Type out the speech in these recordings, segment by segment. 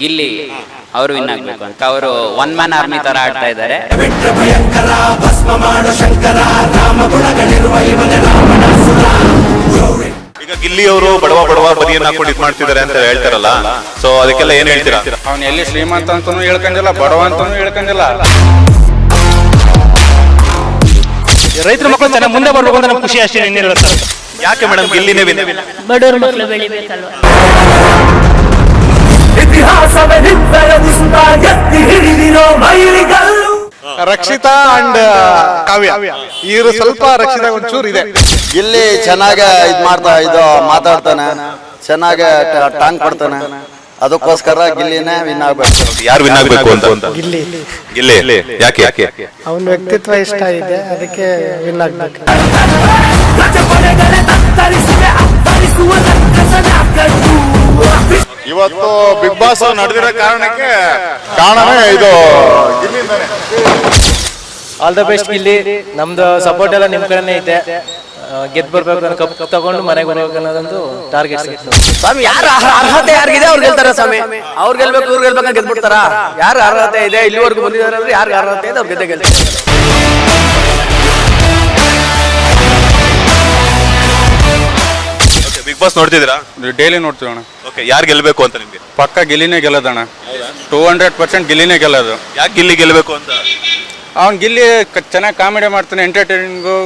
ಗಿಲ್ಲಿ ಅವರು ವಿನ್ ಆಗ್ಬೇಕು ಅಂತ ಅವರು ಒನ್ ಮ್ಯಾನ್ ಆರ್ಮಿ ತರ ಆಡ್ತಾ ಇದ್ದಾರೆ. ಈಗ ಗಿಲ್ಲಿ ಅವರು ಬಡವ ಬದಿಯನ್ನ ಹಾಕೊಂಡು ಇದ್ ಮಾಡ್ತಿದ್ದಾರೆ ಅಂತ ಹೇಳ್ತಾರಲ್ಲ, ಸೊ ಅದಕ್ಕೆಲ್ಲ ಏನ್ ಹೇಳ್ತೀರಾ? ಅವ್ನು ಎಲ್ಲಿ ಶ್ರೀಮಂತ ಅಂತಾನು ಹೇಳ್ಕೊಂಡಿಲ್ಲ, ಬಡವ ಅಂತಾನು ಹೇಳ್ಕೊಂಡಿಲ್ಲ. ರೈತರ ಮಕ್ಕಳು ಚೆನ್ನಾಗಿ ಮುಂದೆ ಬರ್ಬೇಕು ಅಂತ ನಮ್ಗೆ ಖುಷಿ ಅಷ್ಟೇ, ಇನ್ನೇನಿಲ್ಲ ಸರ್. ಯಾಕೆ ಮೇಡಮ್ ಗಿಲ್ಲಿನೇ ವಿನ್? ಬಡವ್ರ ಮಕ್ಕಳು ಬೆಳಿಬೇಕಲ್ವಾ. ರಕ್ಷಿತಾ ಅಂಡ್ ಕಾವ್ಯ ಇವರು ಸ್ವಲ್ಪ ರಕ್ಷಿತಾ ಒಂಚೂರು ಇದೆ. ಗಿಲ್ಲಿ ಚೆನ್ನಾಗಿ ಮಾತಾಡ್ತಾನೆ, ಚೆನ್ನಾಗಿ ಟಾಂಗ್ ಕೊಡ್ತಾನೆ, ಅದಕ್ಕೋಸ್ಕರ ಗಿಲ್ಲಿನೇ ವಿನ್ ಆಗ್ಬೇಕು. ಯಾರು ವಿನ್ ಆಗ್ಬೇಕು ಅಂತ? ಗಿಲ್ಲಿ ಗಿಲ್ಲಿ ಯಾಕೆ? ಅವನ ವ್ಯಕ್ತಿತ್ವ ಇಷ್ಟ ಇದೆ, ಅದಕ್ಕೆ ವಿನ್ ಆಗ್ಬೇಕು. ಇವತ್ತು ಬಿಗ್ ಬಾಸ್ ನಡೆದಿರೋ ಕಾರಣಕ್ಕೆ ಕಾರಣನೇ ಇದು ಗಿಲ್ಲಿಯಿಂದಾನೆ. All the best Gilli. ನಮ್ದು ಸಪೋರ್ಟ್ ಎಲ್ಲ ನಿಮ್ ಕಡೆನೇ ಐತೆ. ಗೆದ್ದು ಬರ್ಬೇಕು, ಕಪ್ ತಗೊಂಡು ಮನೆಗೆ ಬರ್ಬೇಕು ಅನ್ನೋದೊಂದು ಟಾರ್ಗೆಟ್. ಸ್ವಾಮಿ, ಯಾರ ಅರ್ಹತೆ ಯಾರಿಗಿದೆ ಅವ್ರು ಗೆಲ್ತಾರ ಸ್ವಾಮಿ. ಅವ್ರು ಗೆಲ್ಬೇಕು, ಇವ್ರು ಗೆಲ್ಬೇಕು ಗೆದ್ಬಿಡ್ತಾರ. ಯಾರ ಅರ್ಹತೆ ಇದೆ, ಇಲ್ಲಿವರೆಗೂ ಬಂದಿದ್ದಾರೆ ಅಂದ್ರೆ ಯಾರು ಅರ್ಹತೆ ಇದೆ ಅವ್ರು ಗೆಲ್ತಾರೆ. ಬಿಗ್ ಬಾಸ್ ನೋಡ್ತಿದ್ದೀರಾ? ಡೈಲಿ ನೋಡ್ತೀವಿ ಅಣ್ಣ. ಓಕೆ, ಯಾರು ಗೆಲ್ಬೇಕು ಅಂತ ನಿಮ್ಗೆ? ಪಕ್ಕ ಗಿಲ್ಲಿನೇ ಗೆಲ್ಲೋದಣ್ಣ, 200% ಗಿಲ್ಲಿನೇ ಗೆಲ್ಲೋದು. ಯಾಕೆ ಗಿಲ್ಲಿ ಗೆಲ್ಬೇಕು ಅಂತ? ಅವ್ನು ಗಿಲ್ಲಿ ಚೆನ್ನಾಗಿ ಕಾಮಿಡಿ ಮಾಡ್ತಾನೆ, ಎಂಟರ್ಟೈನಿಂಗು,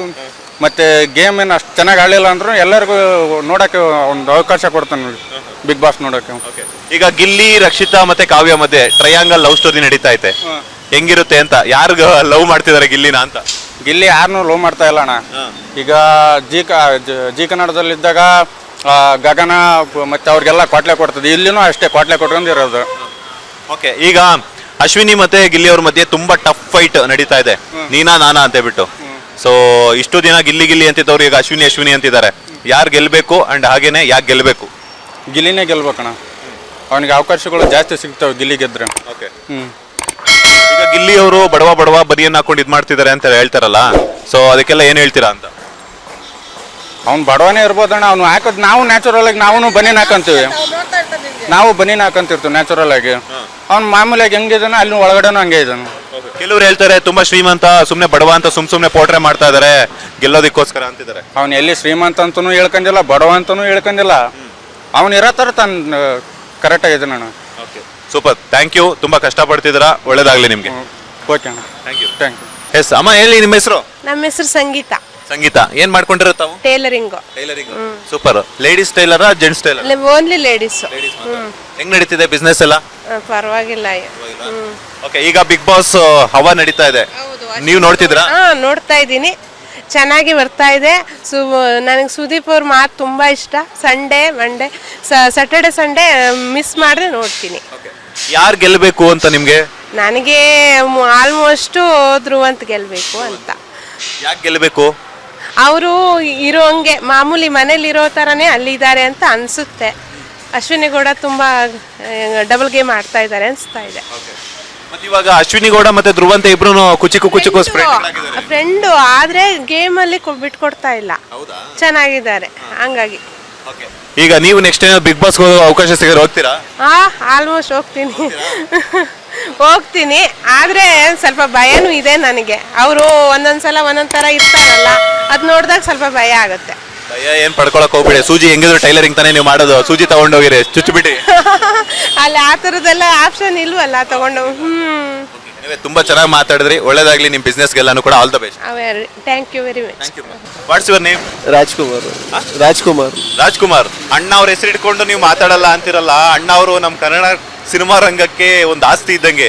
ಮತ್ತೆ ಗೇಮ್ ಏನು ಅಷ್ಟು ಚೆನ್ನಾಗಿ ಆಡಲಿಲ್ಲ ಅಂದ್ರೂ ಎಲ್ಲರಿಗೂ ನೋಡೋಕ್ಕೆ ಒಂದು ಅವಕಾಶ ಕೊಡ್ತಾನೆ ಬಿಗ್ ಬಾಸ್ ನೋಡೋಕ್ಕೆ. ಈಗ ಗಿಲ್ಲಿ, ರಕ್ಷಿತಾ ಮತ್ತೆ ಕಾವ್ಯ ಮಧ್ಯೆ ಟ್ರಯಾಂಗಲ್ ಲವ್ ಸ್ಟೋರಿ ನಡೀತಾ ಐತೆ, ಹೆಂಗಿರುತ್ತೆ ಅಂತ? ಯಾರು ಲವ್ ಮಾಡ್ತಿದಾರೆ ಗಿಲ್ಲಿನ ಅಂತ? ಗಿಲ್ಲಿ ಯಾರನ್ನೂ ಲವ್ ಮಾಡ್ತಾ ಇಲ್ಲ ಅಣ್ಣ. ಈಗ ಜಿ ಕನ್ನಡದಲ್ಲಿದ್ದಾಗ ಗಗನ ಮತ್ತೆ ಅವ್ರಿಗೆಲ್ಲ ಕ್ವಾಟ್ಲೆ ಕೊಡ್ತದೆ, ಇಲ್ಲಿನೂ ಅಷ್ಟೇ ಕ್ವಾಟ್ಲೆ ಕೊಟ್ಕೊಂಡಿರೋದು. ಓಕೆ, ಈಗ ಅಶ್ವಿನಿ ಮತ್ತೆ ಗಿಲ್ಲಿ ಅವ್ರ ಮಧ್ಯೆ ತುಂಬಾ ಟಫ್ ಫೈಟ್ ನಡೀತಾ ಇದೆ, ನೀನಾ ನಾನಾ ಅಂತ ಹೇಳ್ಬಿಟ್ಟು. ಸೊ ಇಷ್ಟು ದಿನ ಗಿಲ್ಲಿ ಅಂತಿದ್ದವ್ರು ಈಗ ಅಶ್ವಿನಿ ಅಂತಿದ್ದಾರೆ. ಯಾರು ಗೆಲ್ಬೇಕು ಅಂಡ್ ಹಾಗೇನೆ ಯಾಕೆ ಗೆಲ್ಬೇಕು? ಗಿಲ್ಲಿನೇ ಗೆಲ್ಬೇಕಣ್ಣ, ಅವನಿಗೆ ಅವಕಾಶಗಳು ಜಾಸ್ತಿ ಸಿಗ್ತವೆ ಗಿಲ್ಲಿ ಗೆದ್ರೆ. ಓಕೆ, ಈಗ ಗಿಲ್ಲಿ ಅವರು ಬಡವ ಬದಿಯನ್ನ ಹಾಕೊಂಡು ಇದ್ ಮಾಡ್ತಿದ್ದಾರೆ ಅಂತ ಹೇಳ್ತಾರಲ್ಲ, ಸೊ ಅದಕ್ಕೆಲ್ಲ ಏನ್ ಹೇಳ್ತೀರಾ ಅಂತ? ಅವ್ನು ಬಡವನೇ ಇರ್ಬೋದಣ್ಣ, ಅವ್ನು ಹಾಕೋದು ನಾವು ನ್ಯಾಚುರಲ್ ಆಗಿ ನಾವು ಬನೀನ್ ಹಾಕಂತೀವಿ, ಹಾಕಂತಿರ್ತೀವಿ ನ್ಯಾಚುರಲ್ ಆಗಿ. ಅವ್ನು ಮಾಮೂಲಿಯಾಗಿ ಹೆಂಗಿದಾನೆ ಅಲ್ಲಿ ಒಳಗಡೆನೂ ಹಂಗೆ ಇದ್ದಾನೆ. ಕೆಲವ್ರು ಹೇಳ್ತಾರೆ ತುಂಬಾ ಶ್ರೀಮಂತ, ಸುಮ್ನೆ ಬಡವ ಅಂತ ಸುಮ್ನೆ ಪೋಟ್ರೆ ಮಾಡ್ತಾ ಇದಾರೆ ಗೆಲ್ಲೋದಕ್ಕೋಸ್ಕರ ಅಂತಿದ್ದಾರೆ. ಅವ್ನು ಎಲ್ಲಿ ಶ್ರೀಮಂತ ಅಂತಾನು ಹೇಳ್ಕೊಂಡಿಲ್ಲ, ಬಡವ ಅಂತಾನು ಹೇಳ್ಕೊಂಡಿಲ್ಲ. ಅವ್ನು ಇರೋ ಥರ ತಾನು ಕರೆಕ್ಟಾಗಿ ಇದ್ದಾನೆ ಅಣ್ಣ. Super, thank you. ತುಂಬಾ ಕಷ್ಟಪಡ್ತಿದ್ದೀರಾ, ಒಳ್ಳೇದಾಗ್ಲಿ ನಿಮ್ಗೆ. ಓಕೆ ಅಣ್ಣ, ಥ್ಯಾಂಕ್ ಯು. ಎಸ್ ಅಮ್ಮ, ಹೇಳಿ ನಿಮ್ಮ ಹೆಸರು? ನಮ್ಮ ಹೆಸರು ಸಂಗೀತ. ಸಂಗೀತ, ಏನ್ ಮಾಡ್ಕೊಂಡಿರೋ ತಾವು? ಟೈಲರಿಂಗ್. ಸೂಪರ್. ಲೇಡೀಸ್ ಟೈಲರಾ ಜೆಂಟ್ಸ್ ಟೈಲರ್? Only ladies. ಹೆಂಗ್ ನಡೀತಿದೆ ಬಿಸ್ನೆಸ್ ಎಲ್ಲ? ಪರವಾಗಿಲ್ಲ. ಓಕೆ, ಈಗ ಬಿಗ್ ಬಾಸ್ ಹವಾ ನಡೀತಾ ಇದೆ, ನೀವು ನೋಡ್ತಿದ್ರಾ? ನೋಡ್ತಾ ಇದ್ದೀನಿ, ಚೆನ್ನಾಗಿ ಬರ್ತಾ ಇದೆ. ನನಗೆ ಸುದೀಪ್ ಅವ್ರ ಮಾತು ತುಂಬಾ ಇಷ್ಟ. ಮಂಡೇ ಸ್ಯಾಟರ್ಡೆ ಸಂಡೇ ಮಿಸ್ ಮಾಡಿದ್ರೆ ನೋಡ್ತೀನಿ. ಯಾರು ಗೆಲ್ಬೇಕು ಅಂತ ನಿಮ್ಗೆ? ನನಗೆ ಆಲ್ಮೋಸ್ಟ್ ಧ್ರುವ ಅಂತ ಗೆಲ್ಬೇಕು ಅಂತ. ಯಾಕೆ ಗೆಲ್ಬೇಕು? ಅವರು ಇರೋಂಗೆ ಮಾಮೂಲಿ ಮನೇಲಿ ಇರೋ ಥರನೇ ಅಲ್ಲಿದ್ದಾರೆ ಅಂತ ಅನಿಸುತ್ತೆ. ಅಶ್ವಿನಿ ಗೌಡ ತುಂಬ ಡಬಲ್ ಗೇಮ್ ಆಡ್ತಾ ಇದ್ದಾರೆ ಅನಿಸ್ತಾ ಇದೆ. ಮತ್ತೆ ಇವಾಗ ಅಶ್ವಿನಿ ಗೌಡ ಮತ್ತೆ ಧ್ರುವಂತ ಇಬ್ರು ಕುಚಿಕು ಫ್ರೆಂಡು, ಆದರೆ ಗೇಮಲ್ಲಿ ಬಿಟ್ಕೊಡ್ತಾ ಇಲ್ಲ, ಚೆನ್ನಾಗಿದ್ದಾರೆ ಹಂಗಾಗಿ. ಈಗ ನೀವು ನೆಕ್ಸ್ಟ್ ಟೈಮ್ ಬಿಗ್ ಬಾಸ್ ಅವಕಾಶ ಸಿಗರೆ ಹೋಗ್ತೀರಾ? ಆಲ್ಮೋಸ್ಟ್ ಹೋಗ್ತೀನಿ, ಆದರೆ ಸ್ವಲ್ಪ ಭಯನೂ ಇದೆ ನನಗೆ. ಅವರು ಒಂದೊಂದ್ಸಲ ಒಂದೊಂದ್ ಥರ ಇರ್ತಾರಲ್ಲ, ಅದು ನೋಡಿದಾಗ ಸ್ವಲ್ಪ ಭಯ ಆಗುತ್ತೆ. ಭಯ ಏನ್ ಪಡ್ಕೊಳಕ್ ಹೋಗ್ಬಿಡಿ, ಸೂಜಿ ಹೆಂಗಿದ್ರು ಟೈಲರಿಂಗ್ ತಾನೇ ನೀವು ಮಾಡೋದು, ಸೂಜಿ ತಗೊಂಡೋಗಿರಿ, ಚುಚ್ಚಿಬಿಡಿ. ಅಲ್ಲಿ ಆ ಥರದ್ದೆಲ್ಲ ಆಪ್ಷನ್ ಇಲ್ವಲ್ಲ ತಗೊಂಡು. ತುಂಬಾ ಚೆನ್ನಾಗಿ ಮಾತಾಡಿದ್ರಿ, ಒಳ್ಳೇದಾಗ್ಲಿ ನಿಮ್ ಬಿಸ್ನೆಸ್ ಗೆಲ್ಲಾನು ಕೂಡ. All the best. Thank you very much. What's your name? Rajkumar. ಅಣ್ಣ ಅವ್ರ ಹೆಸರು ಇಟ್ಕೊಂಡು ನೀವು ಮಾತಾಡಲ್ಲ ಅಂತಿರಲ್ಲ. ಅಣ್ಣ ಅವರು ನಮ್ಮ ಕನ್ನಡ ಸಿನಿಮಾ ರಂಗಕ್ಕೆ ಒಂದು ಆಸ್ತಿ ಇದ್ದಂಗೆ.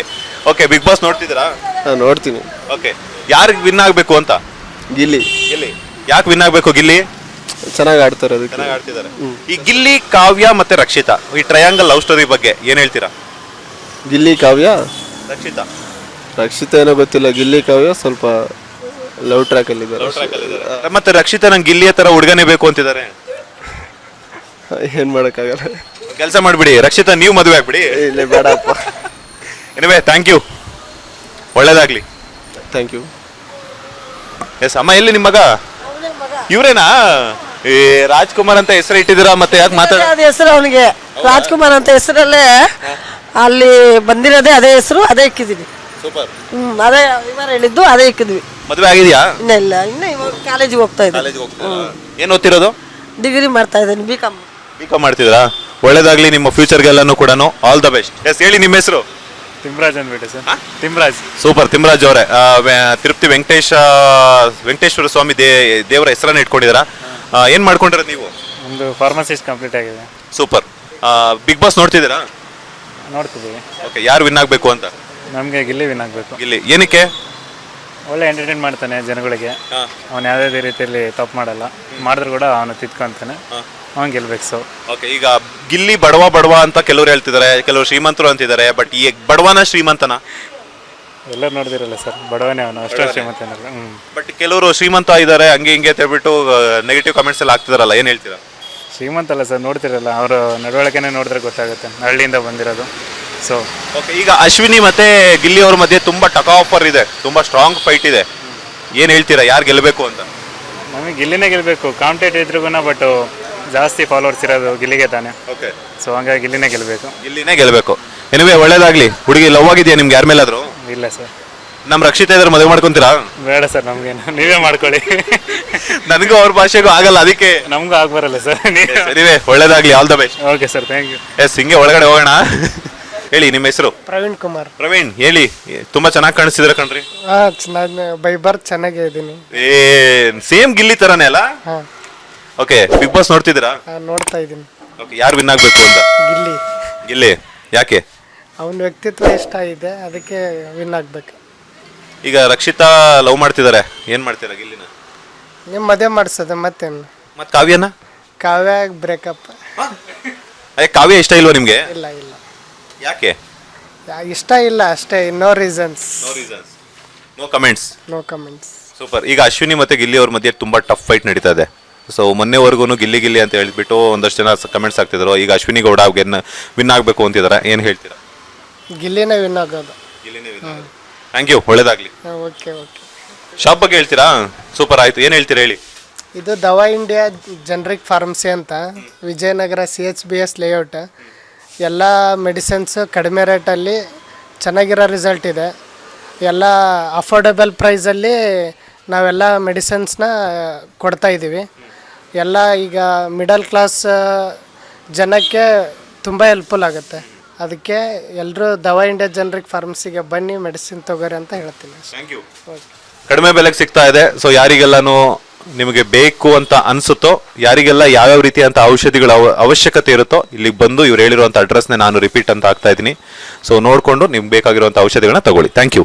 ಓಕೆ, ಬಿಗ್ ಬಾಸ್ ನೋಡ್ತಿದ್ದೀರಾ? ನೋಡ್ತೀನಿ. ಓಕೆ, ಯಾರಿಗೆ ವಿನ್ ಆಗ್ಬೇಕು ಅಂತ? ಗಿಲ್ಲಿ. ಯಾಕೆ ವಿನ್ ಆಗ್ಬೇಕು ಗಿಲ್ಲಿ? ಚೆನ್ನಾಗಿ ಆಡ್ತಾರೆ, ಚೆನ್ನಾಗಿ ಆಡ್ತಿದ್ದಾರೆ. ಈ ಗಿಲ್ಲಿ, ಕಾವ್ಯ ಮತ್ತೆ ರಕ್ಷಿತಾ, ಈ ಟ್ರಯಾಂಗಲ್ ಲವ್ ಸ್ಟೋರಿ ಬಗ್ಗೆ ಏನ್ ಹೇಳ್ತೀರಾ? ಗಿಲ್ಲಿ, ಕಾವ್ಯ, ರಕ್ಷಿತಾ ಏನೋ ಗೊತ್ತಿಲ್ಲ. ಗಿಲ್ಲಿ, ಕಾವ್ಯ ಸ್ವಲ್ಪ ಲವ್ ಟ್ರ್ಯಾಕ್ ಅಲ್ಲಿ ಇದ್ದಾರೆ. ಮತ್ತೆ ರಕ್ಷಿತಾ ನಂಗೆ ಗಿಲ್ಲಿಯ ತರ ಹುಡುಗನೇ ಬೇಕು ಅಂತಿದ್ದಾರೆ. ಏನ್ ಮಾಡಕ್ಕಾಗಲ್ಲ, ಕೆಲಸ ಮಾಡ್ಬಿಡಿ, ರಕ್ಷಿತಾ ನೀವು ಮದುವೆ ಆಗ್ಬಿಡಿ. ಇಲ್ಲ ಬೇಡಪ್ಪ. ಎನಿವೇ, ಥ್ಯಾಂಕ್ ಯು, ಒಳ್ಳೇದಾಗ್ಲಿ. Thank you. ಎಸ್ ಅಮ್ಮ, ಎಲ್ಲಿ ನಿಮ್ಮ ಮಗ? ಇವ್ರೇನಾ? ಈ ರಾಜ್ಕುಮಾರ್ ಅಂತ ಹೆಸರು ಇಟ್ಟಿದ್ದೀರಾ, ಮತ್ತೆ ಯಾಕೆ ಮಾತಾಡ? ಹೆಸರು ಅವನಿಗೆ ರಾಜ್ಕುಮಾರ್ ಅಂತ ಹೆಸರಲ್ಲೇ ಅಲ್ಲಿ ಬಂದಿರೋದೇ ಅದೇ ಹೆಸರು, ಅದೇ ಇಕ್ಕಿದೀವಿ. ಸೂಪರ್. ಅದೇ ಇವರು ಹೇಳಿದ್ದು ಅದೇ ಇಕ್ಕಿದ್ವಿ. ಮದುವೆ ಆಗಿದೆಯಾ? ಇನ್ನ ಇಲ್ಲ, ಇನ್ನ ಇವಾಗ ಕಾಲೇಜಿಗೆ ಹೋಗ್ತಾ ಇದ್ದೀನಿ. ಕಾಲೇಜ್ಗೆ ಹೋಗ್ತೀರಾ? ಏನು ಓದ್ತಿರೋದು? ಡಿಗ್ರಿ ಮಾಡ್ತಾ ಇದ್ದೀನಿ, B.Com. B.Com ಮಾಡ್ತಿದ್ರಾ? ಒಳ್ಳೇದಾಗ್ಲಿ ನಿಮ್ಮ ಫ್ಯೂಚರ್ಗೆಲ್ಲಾನು ಕೂಡ. All the best. ಎಸ್, ಹೇಳಿ ನಿಮ್ಮ ಹೆಸರು? ತಿಮ್ರಾಜ್ ಅಂದ್ಬಿಟ್ಟೆ ಸರ್. ತಿಮ್ರಾಜ್. ಸೂಪರ್. ತಿಮ್ರಾಜ್ ಅವರೇ, ತಿರುಪತಿ ವೆಂಕಟೇಶ್ವರ ಸ್ವಾಮಿ ದೇವರ ಹೆಸರನ್ನ ಇಟ್ಕೊಂಡಿದ್ದೀರಾ. ಏನ್ ಮಾಡ್ಕೊಂಡಿರೋದು ನೀವು? ಒಂದು ಫಾರ್ಮಸಿಸ್ಟ್ ಕಂಪ್ಲೀಟ್ ಆಗಿದೆ. ಸೂಪರ್. ಬಿಗ್ ಬಾಸ್ ನೋಡ್ತಿದ್ದೀರಾ? ನೋಡ್ತಿದ್ದೀವಿ. ಓಕೆ, ಯಾರು ವಿನ್ ಆಗಬೇಕು ಅಂತ? ನಮಗೆ ಗಿಲ್ಲಿ ವಿನ್ ಆಗಬೇಕು. ಗಿಲ್ಲಿ ಏನಕ್ಕೆ? ಒಳ್ಳೆ ಎಂಟರ್ಟೈನ್ ಮಾಡ್ತಾನೆ ಜನಗಳಿಗೆ. ಅವನು ಯಾವುದೇ ರೀತಿಯಲ್ಲಿ ತಪ್ಪು ಮಾಡಲ್ಲ, ಮಾಡಿದ್ರು ಕೂಡ ಅವನು ತಿದ್ಕೊಂತಾನೆ. ಅವನು ಗೆಲ್ಬೇಕು. ಸೊ ಓಕೆ, ಈಗ ಗಿಲ್ಲಿ ಬಡವ ಅಂತ ಕೆಲವರು ಹೇಳ್ತಿದ್ದಾರೆ, ಕೆಲವರು ಶ್ರೀಮಂತರು ಅಂತಿದ್ದಾರೆ. ಬಟ್ ಈ ಬಡವನ ಶ್ರೀಮಂತನ? ಎಲ್ಲರೂ ನೋಡಿದಿರಲ್ಲ ಸರ್, ಬಡವನೇ ಅವನು, ಅಷ್ಟೇ ಶ್ರೀಮಂತನಲ್ಲ. ಬಟ್ ಕೆಲವರು ಶ್ರೀಮಂತ ಇದ್ದಾರೆ ಹಂಗೆ ಹಿಂಗೆ ಅಂತ ಹೇಳ್ಬಿಟ್ಟು ನೆಗೆಟಿವ್ ಕಮೆಂಟ್ಸ್ ಎಲ್ಲ ಆಗ್ತಿದಾರಲ್ಲ, ಏನು ಹೇಳ್ತೀರಾ? ಶ್ರೀಮಂತ ಅಲ್ಲ ಸರ್, ನೋಡ್ತಿರಲ್ಲ, ಅವರು ನಡವಳಿಕೆನೇ ನೋಡಿದ್ರೆ ಗೊತ್ತಾಗುತ್ತೆ, ಹಳ್ಳಿಯಿಂದ ಬಂದಿರೋದು. ಸೊ ಓಕೆ, ಈಗ ಅಶ್ವಿನಿ ಮತ್ತೆ ಗಿಲ್ಲಿ ಅವ್ರ ಮಧ್ಯೆ ತುಂಬಾ ಟಕ್ ಆಫರ್ ಇದೆ, ತುಂಬಾ ಸ್ಟ್ರಾಂಗ್ ಫೈಟ್ ಇದೆ. ಏನು ಹೇಳ್ತೀರಾ, ಯಾರು ಗೆಲ್ಲಬೇಕು ಅಂತ? ನಮಗೆ ಗಿಲ್ಲಿನೇ ಗೆಲ್ಲಬೇಕು. ಕಾಂಪಿಟೇಟ್ ಇದ್ರಿಗೂ ಬಟ್ ಜಾಸ್ತಿ ಫಾಲೋವರ್ಸ್ ಇರೋದು ಗಿಲ್ಲಿಗೆ ತಾನೆ. ಓಕೆ, ಸೊ ಹಂಗಾಗಿ ಗಿಲ್ಲಿನೇ ಗೆಲ್ಲಬೇಕು. ಗಿಲ್ಲಿನೇ ಗೆಲ್ಲಬೇಕು. ಎನಿವೆ, ಒಳ್ಳೇದಾಗ್ಲಿ. ಹುಡುಗಿ ಲವ್ ಆಗಿದೆಯಾ ನಿಮ್ಗೆ ಯಾರ ಮೇಲಾದ್ರು? ಇಲ್ಲ ಸರ್. ನಮ್ಮ ರಕ್ಷಿತಾ ಇದ್ರೆ ಮದುವೆ ಮಾಡ್ಕೊಂತೀರಾ? ಬೇಡ ಸರ್, ನಮಗೇನು, ನೀವೇ ಮಾಡ್ಕೊಳ್ಳಿ. ನನಗೂ ಅವ್ರ ಭಾಷೆಗೂ ಆಗಲ್ಲ, ಅದಕ್ಕೆ. ನಮಗೂ ಆಗ್ಬರಲ್ಲ ಸರ್. ಎನಿವೆ, ಒಳ್ಳೇದಾಗ್ಲಿ. All the best. Okay sir, thank you. Yes, ಹಿಂಗೆ ಒಳಗಡೆ ಹೋಗೋಣ. ಹೇಳಿ ನಿಮ್ಮ ಹೆಸರು? ಪ್ರವೀಣ್ ಕುಮಾರ್. ಪ್ರವೀಣ್, ಹೇಳಿ. ತುಂಬಾ ಚೆನ್ನಾಗಿ ಕಾಣಿಸ್ತಿದ್ರ ಕಣ್ರಿ. ನಾನು ಬೈ ಬರ್ತ್ ಚೆನ್ನಾಗೇ ಇದ್ದೀನಿ. ಸೇಮ್ ಗಿಲ್ಲಿ ತರಾನೇ ಅಲ್ಲ? ಹಾ, ಓಕೆ, ಬಿಗ್ ಬಾಸ್ ನೋಡ್ತಿದ್ದೀರಾ? ನೋಡ್ತಾ ಇದ್ದೀನಿ. ಓಕೆ, ಯಾರು ವಿನ್ ಆಗ್ಬೇಕು ಅಂತ? ಗಿಲ್ಲಿ. ಗಿಲ್ಲಿ ಯಾಕೆ? ಅವನ ವ್ಯಕ್ತಿತ್ವ ಇಷ್ಟ ಇದೆ, ಅದಕ್ಕೆ ವಿನ್ ಆಗ್ಬೇಕು. ಈಗ ರಕ್ಷಿತಾ ಲವ್ ಮಾಡ್ತಿದ್ದಾರೆ, ಏನ್ ಮಾಡ್ತೀರಾ ಗಿಲ್ಲಿನ? ನಿಮ್ಮ ಮದುವೆ ಮಾಡಿಸೋದು ಮತ್ತೇನು? ಮತ್ ಕಾವ್ಯನ? ಕಾವ್ಯ ಬ್ರೇಕಪ್. ಅದೇ ಕಾವ್ಯ ಇಷ್ಟ ಇಲ್ವಾ ನಿಮ್ಗೆ? ಇಲ್ಲ ಇಲ್ಲ, ಯಾಕೆ? ಇಷ್ಟ ಇಲ್ಲ ಅಷ್ಟೇ. No reasons. No comments. No comments. Super. ಈಗ ಅಶ್ವಿನಿ ಮತ್ತೆ ಗಿಲ್ಲಿ ಅವ್ರ ಮಧ್ಯೆ ತುಂಬಾ ಟಫ್ ಫೈಟ್ ನಡೀತಾ ಇದೆ. ಸೊ ಮೊನ್ನೆವರೆಗೂ ಗಿಲ್ಲಿ ಗಿಲ್ಲಿ ಅಂತ ಹೇಳ್ಬಿಟ್ಟು ಒಂದಷ್ಟು ಜನ ಕಮೆಂಟ್ಸ್ ಆಗ್ತಿದ್ರು. ಈಗ ಅಶ್ವಿನಿ ಗೌಡ ವಿನ್ ಆಗಬೇಕು ಅಂತಿದ್ದಾರೆ, ಏನು ಹೇಳ್ತೀರಾ? ಗಿಲ್ಲಿನೇ ವಿನ್ ಆಗೋದು. ಥ್ಯಾಂಕ್ ಯು, ಒಳ್ಳೇದಾಗ್ಲಿ. Okay okay. ಶಾಪ್ ಬಗ್ಗೆ ಹೇಳ್ತೀರಾ? ಸೂಪರ್, ಆಯ್ತು. ಏನು ಹೇಳ್ತೀರಾ ಹೇಳಿ? ಇದು ದವಾ ಇಂಡಿಯಾ ಜನರಿಕ್ ಫಾರ್ಮಸಿ ಅಂತ, ವಿಜಯನಗರ CHBS ಲೇಔಟ್. ಎಲ್ಲ ಮೆಡಿಸಿನ್ಸು ಕಡಿಮೆ ರೇಟಲ್ಲಿ ಚೆನ್ನಾಗಿರೋ ರಿಸಲ್ಟ್ ಇದೆ. ಎಲ್ಲ ಅಫೋರ್ಡೆಬಲ್ ಪ್ರೈಸಲ್ಲಿ ನಾವೆಲ್ಲ ಮೆಡಿಸಿನ್ಸ್ನ ಕೊಡ್ತಾಯಿದ್ದೀವಿ. ಎಲ್ಲ ಈಗ ಮಿಡಲ್ ಕ್ಲಾಸ್ ಜನಕ್ಕೆ ತುಂಬ ಹೆಲ್ಪ್ಫುಲ್ ಆಗುತ್ತೆ. ಅದಕ್ಕೆ ಎಲ್ಲರೂ ದವಾ ಇಂಡಿಯಾ ಜನರಿಕ್ ಫಾರ್ಮಸಿಗೆ ಬನ್ನಿ, ಮೆಡಿಸಿನ್ ತಗೋರಿ ಅಂತ ಹೇಳ್ತೀನಿ. Thank you. ಕಡಿಮೆ ಬೆಲೆಗೆ ಸಿಗ್ತಾ ಇದೆ. ಸೊ ಯಾರಿಗೆಲ್ಲಾನು ನಿಮಗೆ ಬೇಕು ಅಂತ ಅನಿಸುತ್ತೋ, ಯಾರಿಗೆಲ್ಲ ಯಾವ್ಯಾವ ರೀತಿಯಂಥ ಔಷಧಿಗಳ ಅವಶ್ಯಕತೆ ಇರುತ್ತೋ, ಇಲ್ಲಿಗೆ ಬಂದು ಇವ್ರು ಹೇಳಿರುವಂಥ ಅಡ್ರೆಸ್ನೇ ನಾನು ರಿಪೀಟ್ ಅಂತ ಆಗ್ತಾ ಇದ್ದೀನಿ. ಸೊ ನೋಡಿಕೊಂಡು ನಿಮ್ಗೆ ಬೇಕಾಗಿರುವಂಥ ಔಷಧಿಗಳನ್ನ ತಗೊಳ್ಳಿ. Thank you.